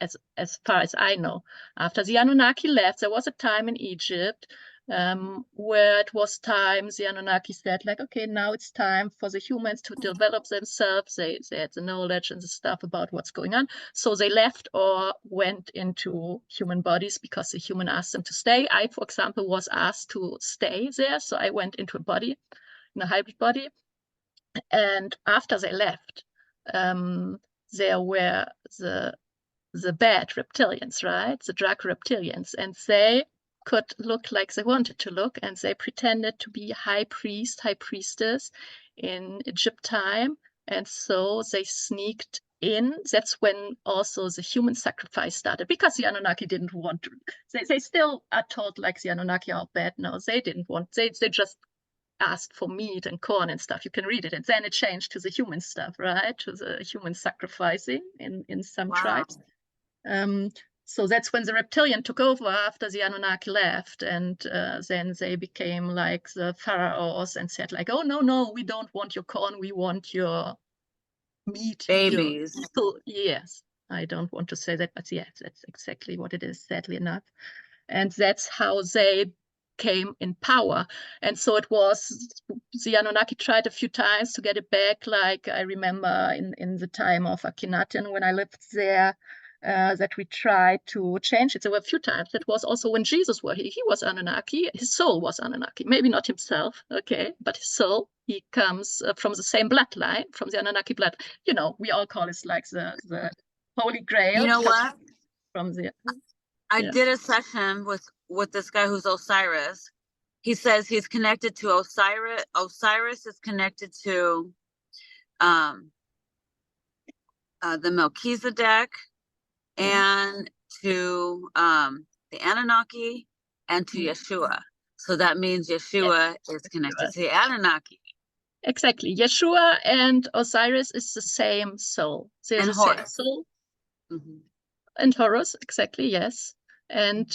as far as I know. After the Anunnaki left, there was a time in Egypt where it was time, the Anunnaki said, like, okay, now it's time for the humans to develop themselves. They had the knowledge and the stuff about what's going on. So they left or went into human bodies because the human asked them to stay. I, for example, was asked to stay there. So I went into a body, in a hybrid body. And after they left, there were the bad reptilians, right? The drug reptilians, and they could look like they wanted to look, and they pretended to be high priest, high priestess in Egypt time, and so they sneaked in. That's when also the human sacrifice started, because the Anunnaki didn't want to. They still are told like the Anunnaki are bad. No, they didn't want. They just asked for meat and corn and stuff. You can read it, and then it changed to the human stuff, right? To the human sacrificing in some tribes. So that's when the reptilian took over after the Anunnaki left, and then they became like the pharaohs and said like, oh no, we don't want your corn, we want your meat,
babies.
Yes, I don't want to say that, but yes, that's exactly what it is, sadly enough. And that's how they came in power. And so it was, the Anunnaki tried a few times to get it back. Like I remember in the time of Akhenaten, when I lived there, that we tried to change it. There were a few times. That was also when Jesus was here. He was Anunnaki. His soul was Anunnaki. Maybe not himself, okay, but his soul. He comes from the same bloodline, from the Anunnaki blood. You know, we all call it like the Holy Grail.
You know what?
From the
I did a session with this guy who's Osiris. He says he's connected to Osiris. Osiris is connected to the Melchizedek and to the Anunnaki and to Yeshua. So that means Yeshua is connected to the Anunnaki.
Exactly. Yeshua and Osiris is the same soul. They're
and
the
Horus.
same soul.
Mm-hmm.
And Horus, exactly, yes. And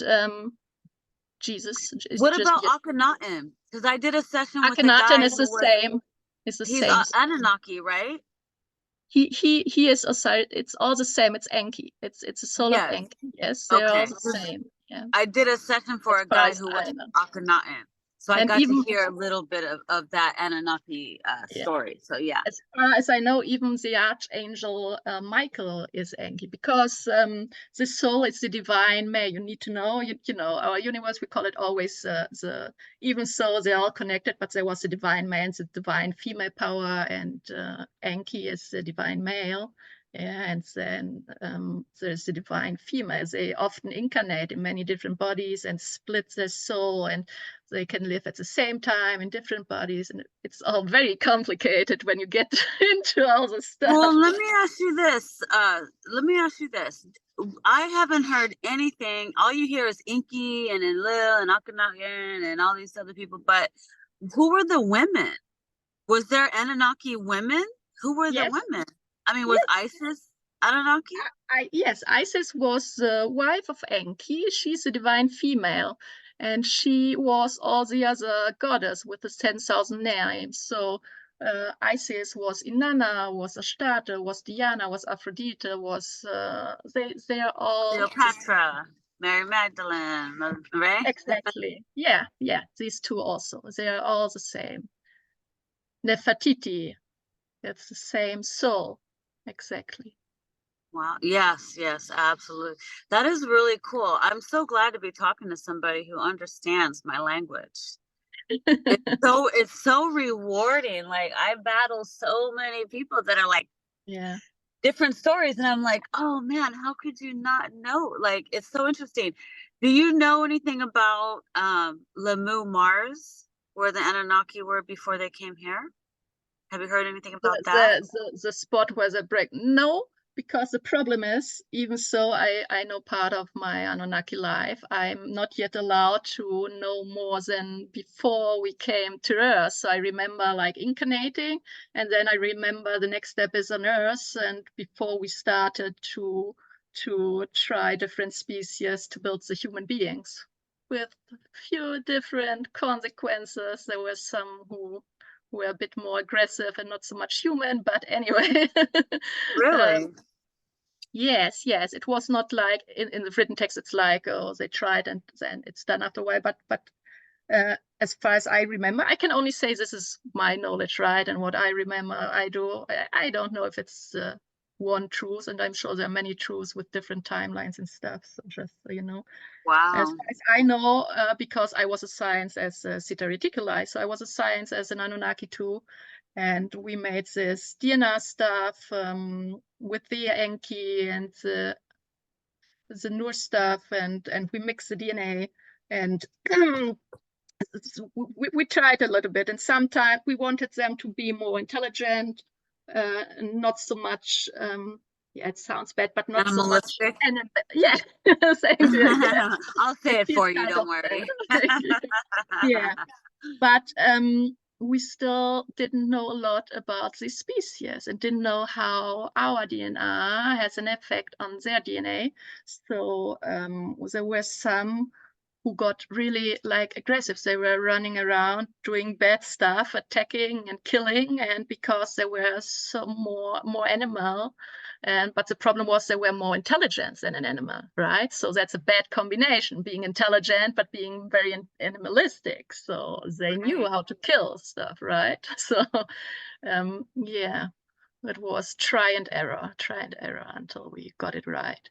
Jesus.
What about Akhenaten? Because I did a session with the
Akhenaten
guy
is the same. It's the
he's
same.
Anunnaki, right?
He is Osiris. It's all the same. It's Enki. It's a soul of Enki. Yes, they're all the same. Yeah.
I did a session for a guy who was Akhenaten. So I got to hear a little bit of that Anunnaki story. So yeah.
As far as I know, even the archangel Michael is Enki, because the soul is the divine male. You need to know, you know, our universe, we call it always the, even so they're all connected, but there was the divine man, the divine female power, and Enki is the divine male. Yeah, and then there's the divine female. They often incarnate in many different bodies and split their soul, and they can live at the same time in different bodies. And it's all very complicated when you get into all the stuff.
Well, let me ask you this. I haven't heard anything. All you hear is Enki and Enlil and Akhenaten and all these other people. But who were the women? Was there Anunnaki women? Who were the women? I mean, was Isis Anunnaki?
Yes, Isis was the wife of Enki. She's a divine female, and she was all the other goddess with the 10,000 names. So Isis was Inanna, was Astarte, was Diana, was Aphrodite, was they are all
Cleopatra, Mary Magdalene, right?
Exactly. Yeah, these two also. They are all the same. Nefertiti, it's the same soul. Exactly.
Wow. Yes, absolutely. That is really cool. I'm so glad to be talking to somebody who understands my language. It's so rewarding. Like, I battle so many people that are like different stories, and I'm like, oh man, how could you not know? Like, it's so interesting. Do you know anything about Lemu Mars, where the Anunnaki were before they came here? Have you heard anything about that?
The spot where they break? No, because the problem is, even so, I know part of my Anunnaki life, I'm not yet allowed to know more than before we came to Earth. So I remember like incarnating, and then I remember the next step is on Earth, and before we started to try different species to build the human beings, with a few different consequences. There were some who were a bit more aggressive and not so much human, but anyway.
Really?
Yes, it was not like in the written text, it's like, oh, they tried and then it's done after a while. But as far as I remember, I can only say this is my knowledge, right? And what I remember, I don't know if it's one truth, and I'm sure there are many truths with different timelines and stuff. So just so you know.
Wow.
As far as I know, because I was assigned as a Zeta Reticuli, so I was assigned as an Anunnaki too, and we made this DNA stuff with the Enki and the Nur stuff, and we mixed the DNA, and we tried a little bit, and sometimes we wanted them to be more intelligent, not so much. Yeah, it sounds bad, but not so much. Yeah, thank you. Yeah.
I'll say it for you. Don't worry.
Yeah, but we still didn't know a lot about these species and didn't know how our DNA has an effect on their DNA. So there were some who got really like aggressive. They were running around doing bad stuff, attacking and killing, and because there were some more animal, but the problem was they were more intelligent than an animal, right? So that's a bad combination, being intelligent but being very animalistic. So they knew how to kill stuff, right? So yeah, it was try and error until we got it right.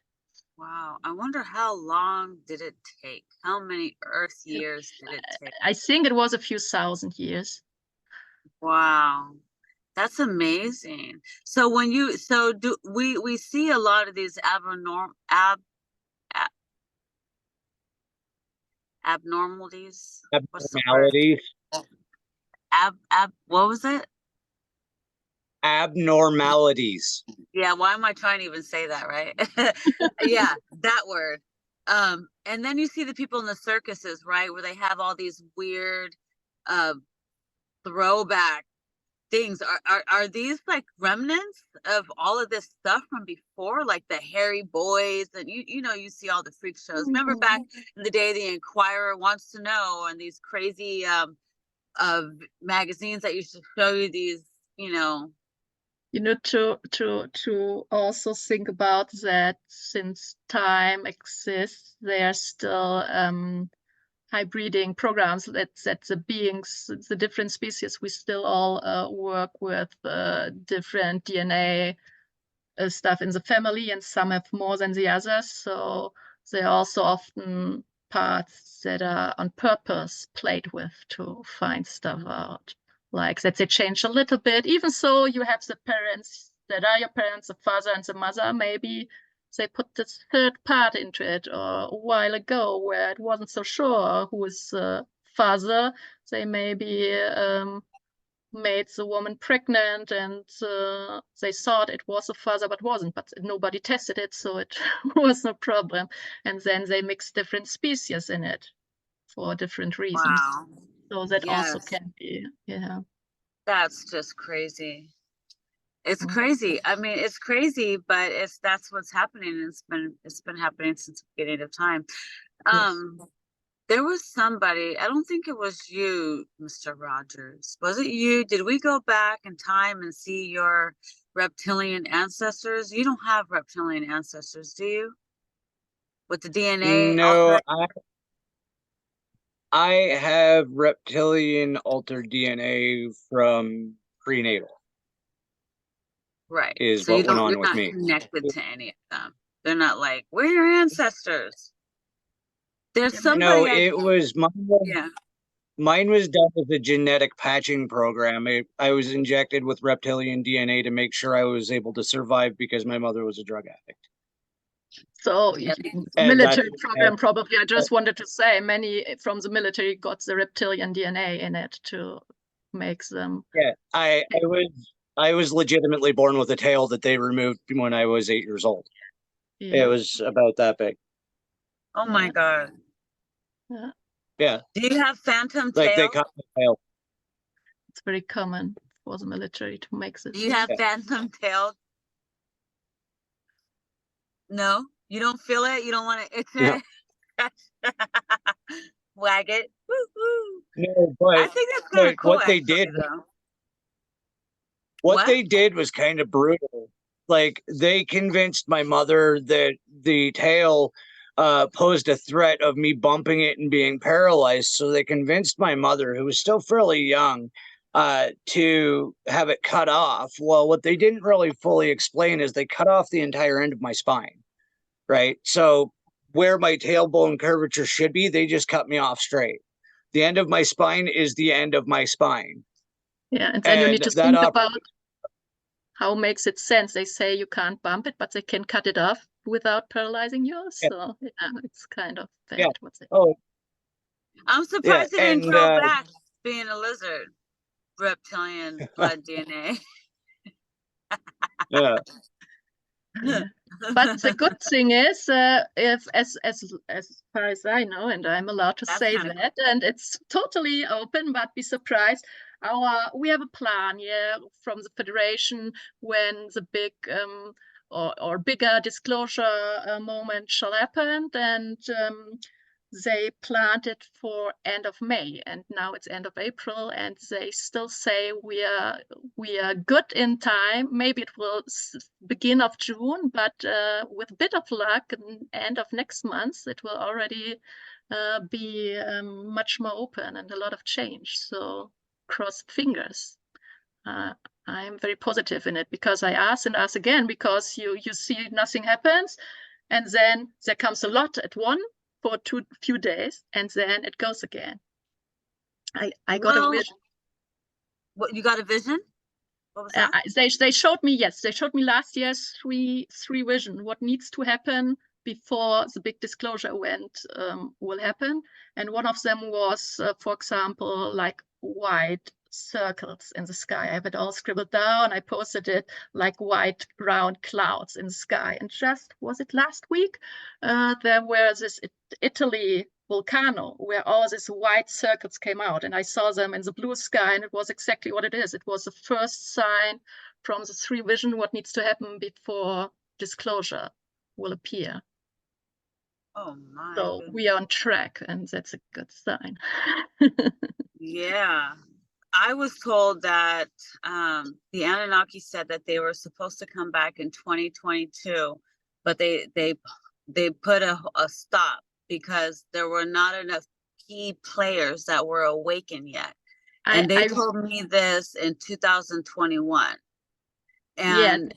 Wow. I wonder how long did it take? How many Earth years did it take?
I think it was a few thousand years.
Wow. That's amazing. So when you do we see a lot of these abnormalities? What's the word?
Abnormalities.
What was it?
Abnormalities.
Yeah, why am I trying to even say that, right? Yeah, that word. And then you see the people in the circuses, right, where they have all these weird throwback things. Are these like remnants of all of this stuff from before, like the hairy boys, and you see all the freak shows. Remember back in the day, the Inquirer Wants to Know, and these crazy magazines that used to show you these,
to also think about that since time exists, there are still hybriding programs that the beings, the different species, we still all work with different DNA stuff in the family, and some have more than the others. So there are also often parts that are on purpose played with to find stuff out. Like that they change a little bit, even so you have the parents that are your parents, the father and the mother, maybe they put this third part into it, or a while ago where it wasn't so sure who is the father, they maybe made the woman pregnant, and they thought it was a father but wasn't, but nobody tested it, so it was no problem. And then they mixed different species in it for different reasons.
wow.
So that also
Yes.
can be, yeah.
That's just crazy. It's
Mhm.
crazy. I mean, it's crazy, but that's what's happening. It's been happening since the beginning of time. There was somebody, I don't think it was you, Mr. Rogers. Was it you? Did we go back in time and see your reptilian ancestors? You don't have reptilian ancestors, do you? With the DNA
No,
altered?
I have reptilian altered DNA from prenatal.
Right.
Is
So
what went on
you're
with
not
me.
connected to any of them. They're not like, we're your ancestors. There's somebody.
No, it was
yeah.
Mine was done as a genetic patching program. I was injected with reptilian DNA to make sure I was able to survive because my mother was a drug addict.
So
Yeah.
military program, probably. I just wanted to say many from the military got the reptilian DNA in it to make them.
Yeah, I was legitimately born with a tail that they removed when I was 8 years old.
Yeah.
It was about that big.
Oh my God.
Yeah.
Yeah.
Do you have phantom
Like
tail?
they cut the tail.
It's very common for the military to make this.
Do you have phantom tail? No, you don't feel it. You don't want to itch it. Wag it. Woo-hoo.
No, but
I think that's kind of cool.
what they did,
though.
what they did was kind of brutal. Like they convinced my mother that the tail posed a threat of me bumping it and being paralyzed. So they convinced my mother, who was still fairly young, to have it cut off. Well, what they didn't really fully explain is they cut off the entire end of my spine, right? So where my tailbone curvature should be, they just cut me off straight. The end of my spine is the end of my spine.
Yeah, and then you need to think about how makes it sense. They say you can't bump it, but they can cut it off without paralyzing you. So yeah, it's kind of bad.
Oh,
I'm surprised it didn't grow back being a lizard. Reptilian blood DNA.
Yeah.
Yeah. But the good thing is, if as far as I know, and I'm allowed to say that, and it's totally open, but be surprised. We have a plan, from the Federation when the big or bigger disclosure moment shall happen, and they planned it for end of May, and now it's end of April, and they still say we are good in time. Maybe it will begin of June, but with a bit of luck, end of next month, it will already be much more open and a lot of change. So cross fingers. I'm very positive in it because I ask and ask again, because you see nothing happens. and then there comes a lot at one for few days, and then it goes again. I got a vision.
What, you got a vision? What was that?
They showed me, yes, they showed me last year three vision, what needs to happen before the big disclosure event will happen. And one of them was, for example, like white circles in the sky. I have it all scribbled down. I posted it like white round clouds in the sky. And just, was it last week? There were this Italy volcano where all these white circles came out, and I saw them in the blue sky, and it was exactly what it is. It was the first sign from the three vision what needs to happen before disclosure will appear.
Oh my
So
goodness.
we are on track, and that's a good sign.
Yeah, I was told that the Anunnaki said that they were supposed to come back in 2022, but they put a stop because there were not enough key players that were awakened yet. And they told me this in 2021. And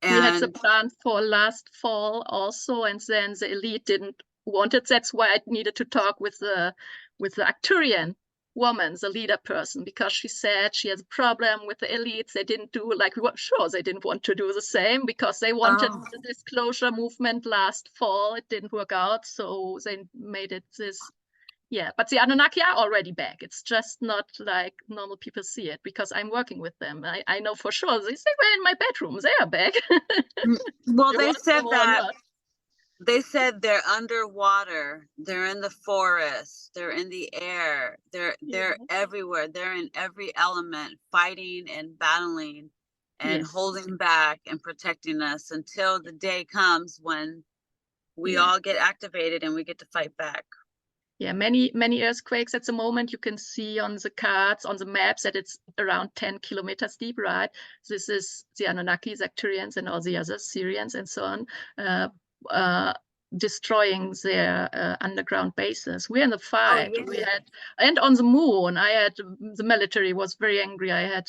we had the plan for last fall also, and then the elite didn't want it. That's why I needed to talk with the Arcturian woman, the leader person, because she said she has a problem with the elites. They didn't do like we were sure they didn't want to do the same because they wanted the disclosure movement last fall. It didn't work out, so they made it this. Yeah, but the Anunnaki are already back. It's just not like normal people see it because I'm working with them. I know for sure. They were in my bedroom. They are back.
Well, they said that. They said they're underwater, they're in the forest, they're in the air, they're everywhere. They're in every element, fighting and battling and holding back and protecting us until the day comes when we all get activated and we get to fight back.
Yeah, many earthquakes at the moment. You can see on the cards, on the maps, that it's around 10 kilometers deep, right? This is the Anunnakis, Arcturians, and all the other Syrians and so on, destroying their underground bases. We're in the fight.
Oh, yeah.
We had, and on the moon, the military was very angry. I had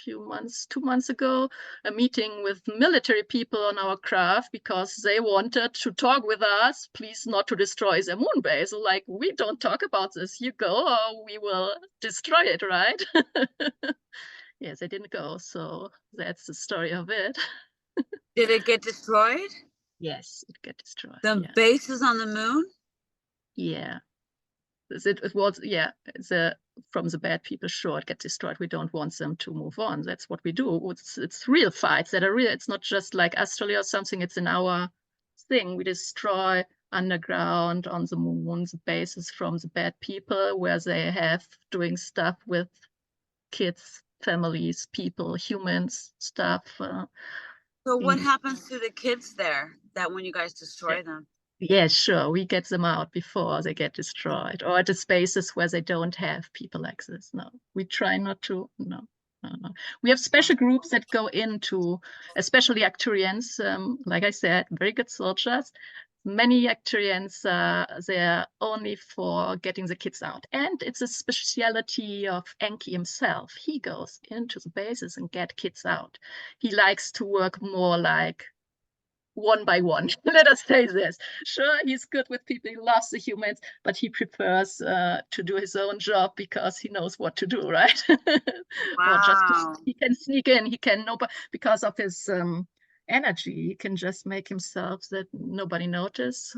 few months, 2 months ago, a meeting with military people on our craft because they wanted to talk with us, please not to destroy their moon base. Like, we don't talk about this. You go or we will destroy it, right? Yes, they didn't go. So that's the story of it.
Did it get destroyed?
Yes, it got destroyed.
The base is on the moon?
Yeah. It was, from the bad people, sure, it gets destroyed. We don't want them to move on. That's what we do. It's real fights that are real. It's not just like Astral or something. It's in our thing. We destroy underground, on the moon, the bases from the bad people where they have doing stuff with kids, families, people, humans, stuff.
So what happens to the kids there that when you guys destroy them?
Yeah, sure. We get them out before they get destroyed, or the spaces where they don't have people like this. No, we try not to. No. We have special groups that go into, especially Arcturians. Like I said, very good soldiers. Many Arcturians, they're only for getting the kids out. And it's a speciality of Enki himself. He goes into the bases and get kids out. He likes to work more like one by one. Let us say this. Sure, he's good with people. He loves the humans, but he prefers to do his own job because he knows what to do, right? Or just he can sneak in. He can because of his energy. He can just make himself that nobody notice.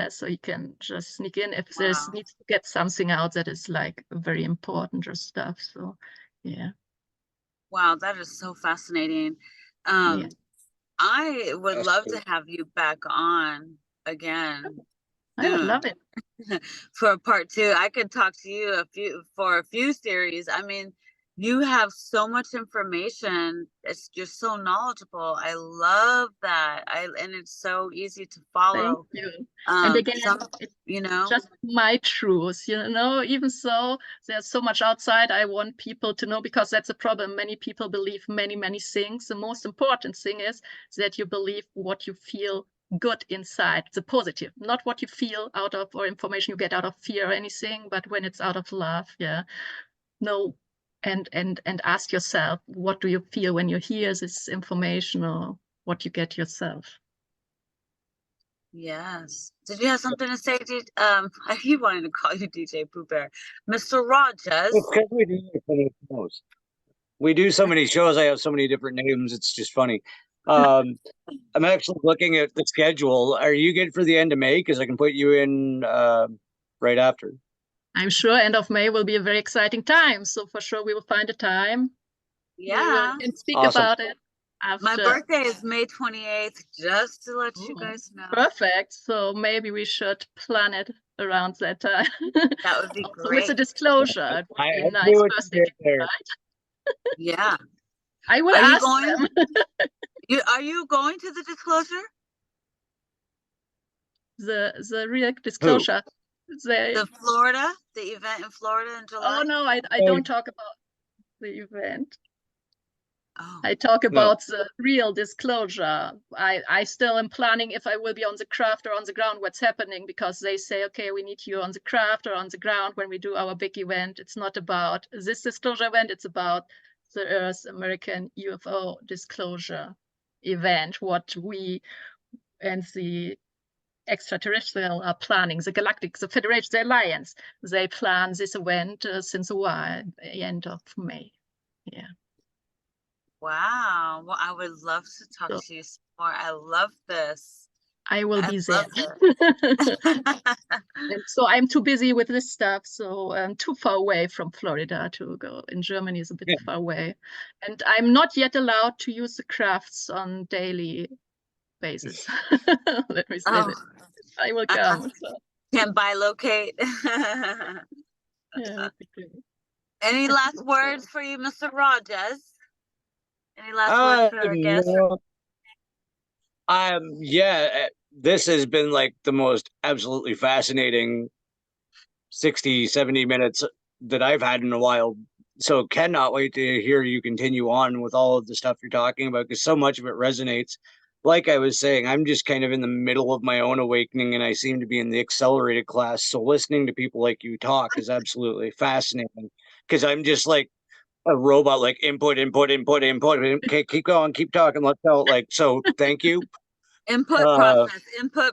So he can just sneak in if there's needs to get something out that is like very important or stuff. So yeah.
Wow, that is so fascinating. I would love to have you back on again.
I would love it.
For part 2. I could talk to you for a few series. I mean, you have so much information. You're so knowledgeable. I love that. And it's so easy to follow.
Thank you. And again, it's just my truth, even so, there's so much outside I want people to know, because that's a problem. Many people believe many things. The most important thing is that you believe what you feel good inside, the positive, not what you feel out of, or information you get out of fear or anything, but when it's out of love. No. And ask yourself, what do you feel when you hear this information, or what you get yourself?
Yes. Did you have something to say? I keep wanting to call you DJ Pooh Bear. Mr. Rogers.
It's because we do so many shows. We do so many shows. I have so many different names. It's just funny. I'm actually looking at the schedule. Are you good for the end of May? Because I can put you in right after.
I'm sure end of May will be a very exciting time. So for sure we will find a time.
Yeah.
We can speak
Awesome.
about it after.
My birthday is May 28th, just to let you guys know.
Perfect. So maybe we should plan it around that time.
That would be
Also
great.
with a disclosure. It would be a nice
knew it
birthday gift,
there.
right?
Yeah.
I will
Are you
ask
going?
them.
Are you going to the disclosure?
The real disclosure.
The Florida, the event in Florida in July?
Oh no, I don't talk about the event.
Oh.
I talk about the real disclosure. I still am planning if I will be on the craft or on the ground, what's happening, because they say, okay, we need you on the craft or on the ground when we do our big event. It's not about this disclosure event, it's about the Earth American UFO disclosure event, what we and the extraterrestrial are planning, the galactic, the Federation, the Alliance. They plan this event since a while, the end of May. Yeah.
Wow. Well, I would love to talk to you some more. I love this.
I will be there. And so I'm too busy with this stuff, so I'm too far away from Florida to go. In Germany is a bit far away. And I'm not yet allowed to use the crafts on daily basis. Let me say that. I will come. So.
Can bilocate.
Yeah.
Any last words for you, Mr. Rogers? Any last words for our guests?
No. Yeah, this has been like the most absolutely fascinating 60, 70 minutes that I've had in a while. So cannot wait to hear you continue on with all of the stuff you're talking about, because so much of it resonates. Like I was saying, I'm just kind of in the middle of my own awakening, and I seem to be in the accelerated class. So listening to people like you talk is absolutely fascinating, because I'm just like a robot, like input. Okay, keep going, keep talking, let's go. Like, so thank you.
Input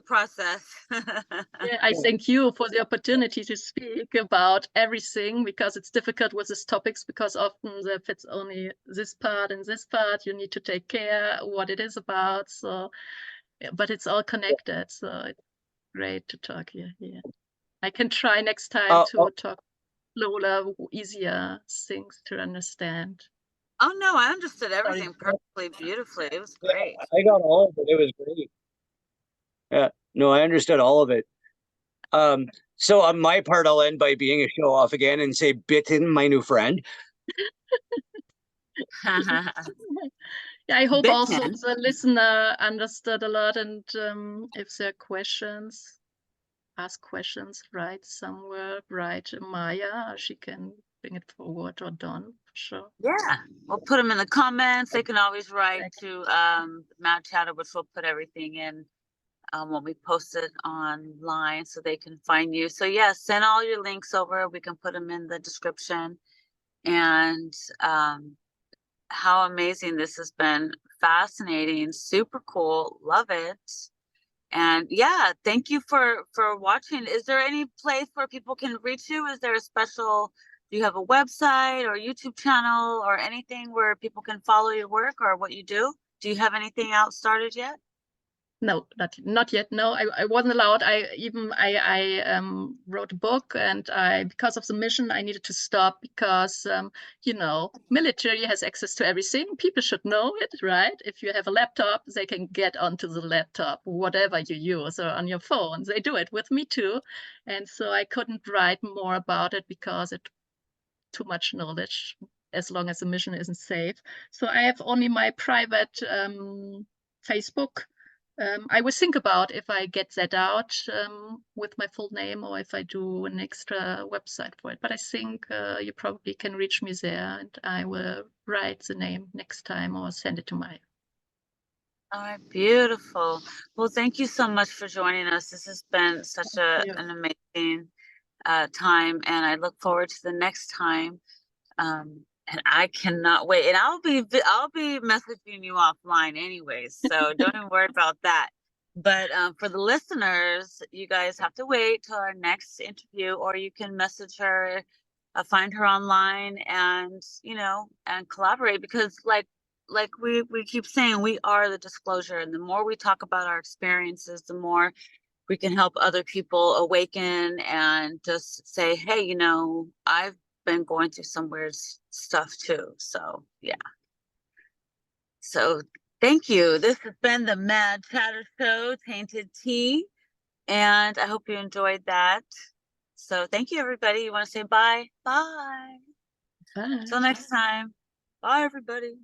process.
Yeah, I thank you for the opportunity to speak about everything, because it's difficult with these topics, because often if it's only this part and this part, you need to take care what it is about. So, but it's all connected. So it's great to talk here. Yeah, I can try next time to talk slower, easier things to understand.
Oh no, I understood everything perfectly, beautifully. It was great.
I got all of it. It was great. Yeah, no, I understood all of it. So on my part, I'll end by being a show off again and say, bitten, my new friend.
Yeah, I hope also the listener understood a lot, and if there are questions, ask questions, write somewhere, write Maya, she can bring it forward, or Don, for sure.
Yeah, we'll put them in the comments. They can always write to MADD Chatter, which we'll put everything in when we post it online, so they can find you. So yeah, send all your links over. We can put them in the description. And how amazing this has been. Fascinating, super cool, love it. And yeah, thank you for watching. Is there any place where people can reach you? Is there a special, do you have a website or YouTube channel or anything where people can follow your work or what you do? Do you have anything out started yet?
No, not yet. No, I wasn't allowed. I wrote a book, and because of the mission, I needed to stop, because you know, military has access to everything. People should know it, right? If you have a laptop, they can get onto the laptop, whatever you use, or on your phone. They do it with me too, and so I couldn't write more about it because it's too much knowledge, as long as the mission isn't safe. So I have only my private Facebook. I will think about if I get that out with my full name, or if I do an extra website for it. But I think you probably can reach me there, and I will write the name next time or send it to my.
All right, beautiful. Well, thank you so much for joining us. This has been such an amazing time, and I look forward to the next time. And I cannot wait. And I'll be messaging you offline anyways, so don't even worry about that. But for the listeners, you guys have to wait till our next interview, or you can message her, find her online, and and collaborate, because like we keep saying, we are the disclosure, and the more we talk about our experiences, the more we can help other people awaken and just say, hey, I've been going through some weird stuff too. So yeah. So thank you. This has been the Mad Chatter Show, Tainted Tea, and I hope you enjoyed that. So thank you, everybody. You want to say bye? Bye.
Bye.
Till next time. Bye, everybody.